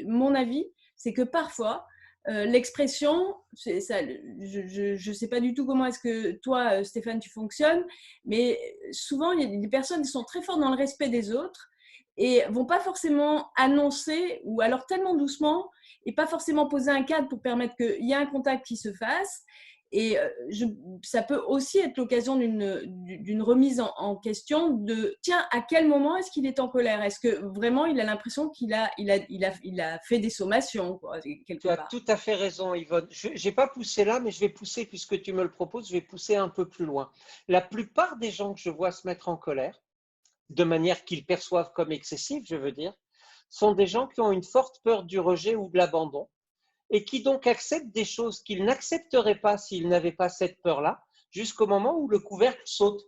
mon avis, c'est que parfois, l'expression, ça, je ne sais pas du tout comment est-ce que toi, Stéphane, tu fonctionnes, mais souvent, il y a des personnes qui sont très fortes dans le respect des autres et vont pas forcément annoncer, ou alors tellement doucement, et pas forcément poser un cadre pour permettre qu'il y ait un contact qui se fasse. Et ça peut aussi être l'occasion d'une remise en question de, tiens, à quel moment est-ce qu'il est en colère? Est-ce que vraiment il a l'impression qu'il a fait des sommations, quoi, quelque Tu as part. tout à fait raison, Yvonne. Je n'ai pas poussé là, mais je vais pousser, puisque tu me le proposes, je vais pousser un peu plus loin. La plupart des gens que je vois se mettre en colère, de manière qu'ils perçoivent comme excessive, je veux dire, sont des gens qui ont une forte peur du rejet ou de l'abandon, et qui donc acceptent des choses qu'ils n'accepteraient pas s'ils n'avaient pas cette peur-là, jusqu'au moment où le couvercle saute,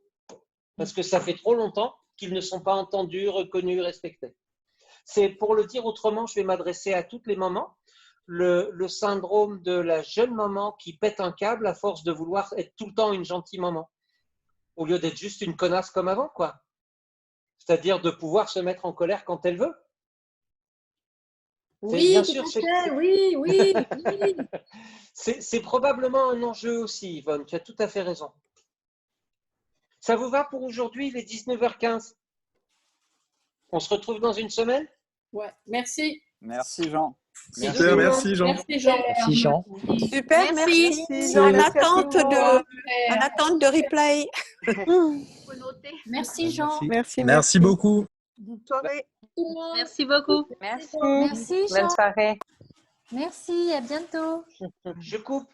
parce que ça fait trop longtemps qu'ils ne sont pas entendus, reconnus, respectés. C'est, pour le dire autrement, je vais m'adresser à toutes les mamans, le syndrome de la jeune maman qui pète un câble à force de vouloir être tout le temps une gentille maman, au lieu d'être juste une connasse comme avant, quoi. C'est-à-dire de pouvoir se mettre en colère quand elle veut. Oui, bien sûr, oui. C'est probablement un enjeu aussi, Yvonne, tu as tout à fait raison. Ça vous va pour aujourd'hui, il est 19h15. On se retrouve dans une semaine? Ouais, merci. Merci Jean. Super, merci Jean. Merci Jean. Merci Jean. Super, merci. En attente de replay. Merci Jean. Merci beaucoup. Bonne soirée. Merci beaucoup. Merci Bonne Jean. soirée. Merci, à bientôt. Je coupe.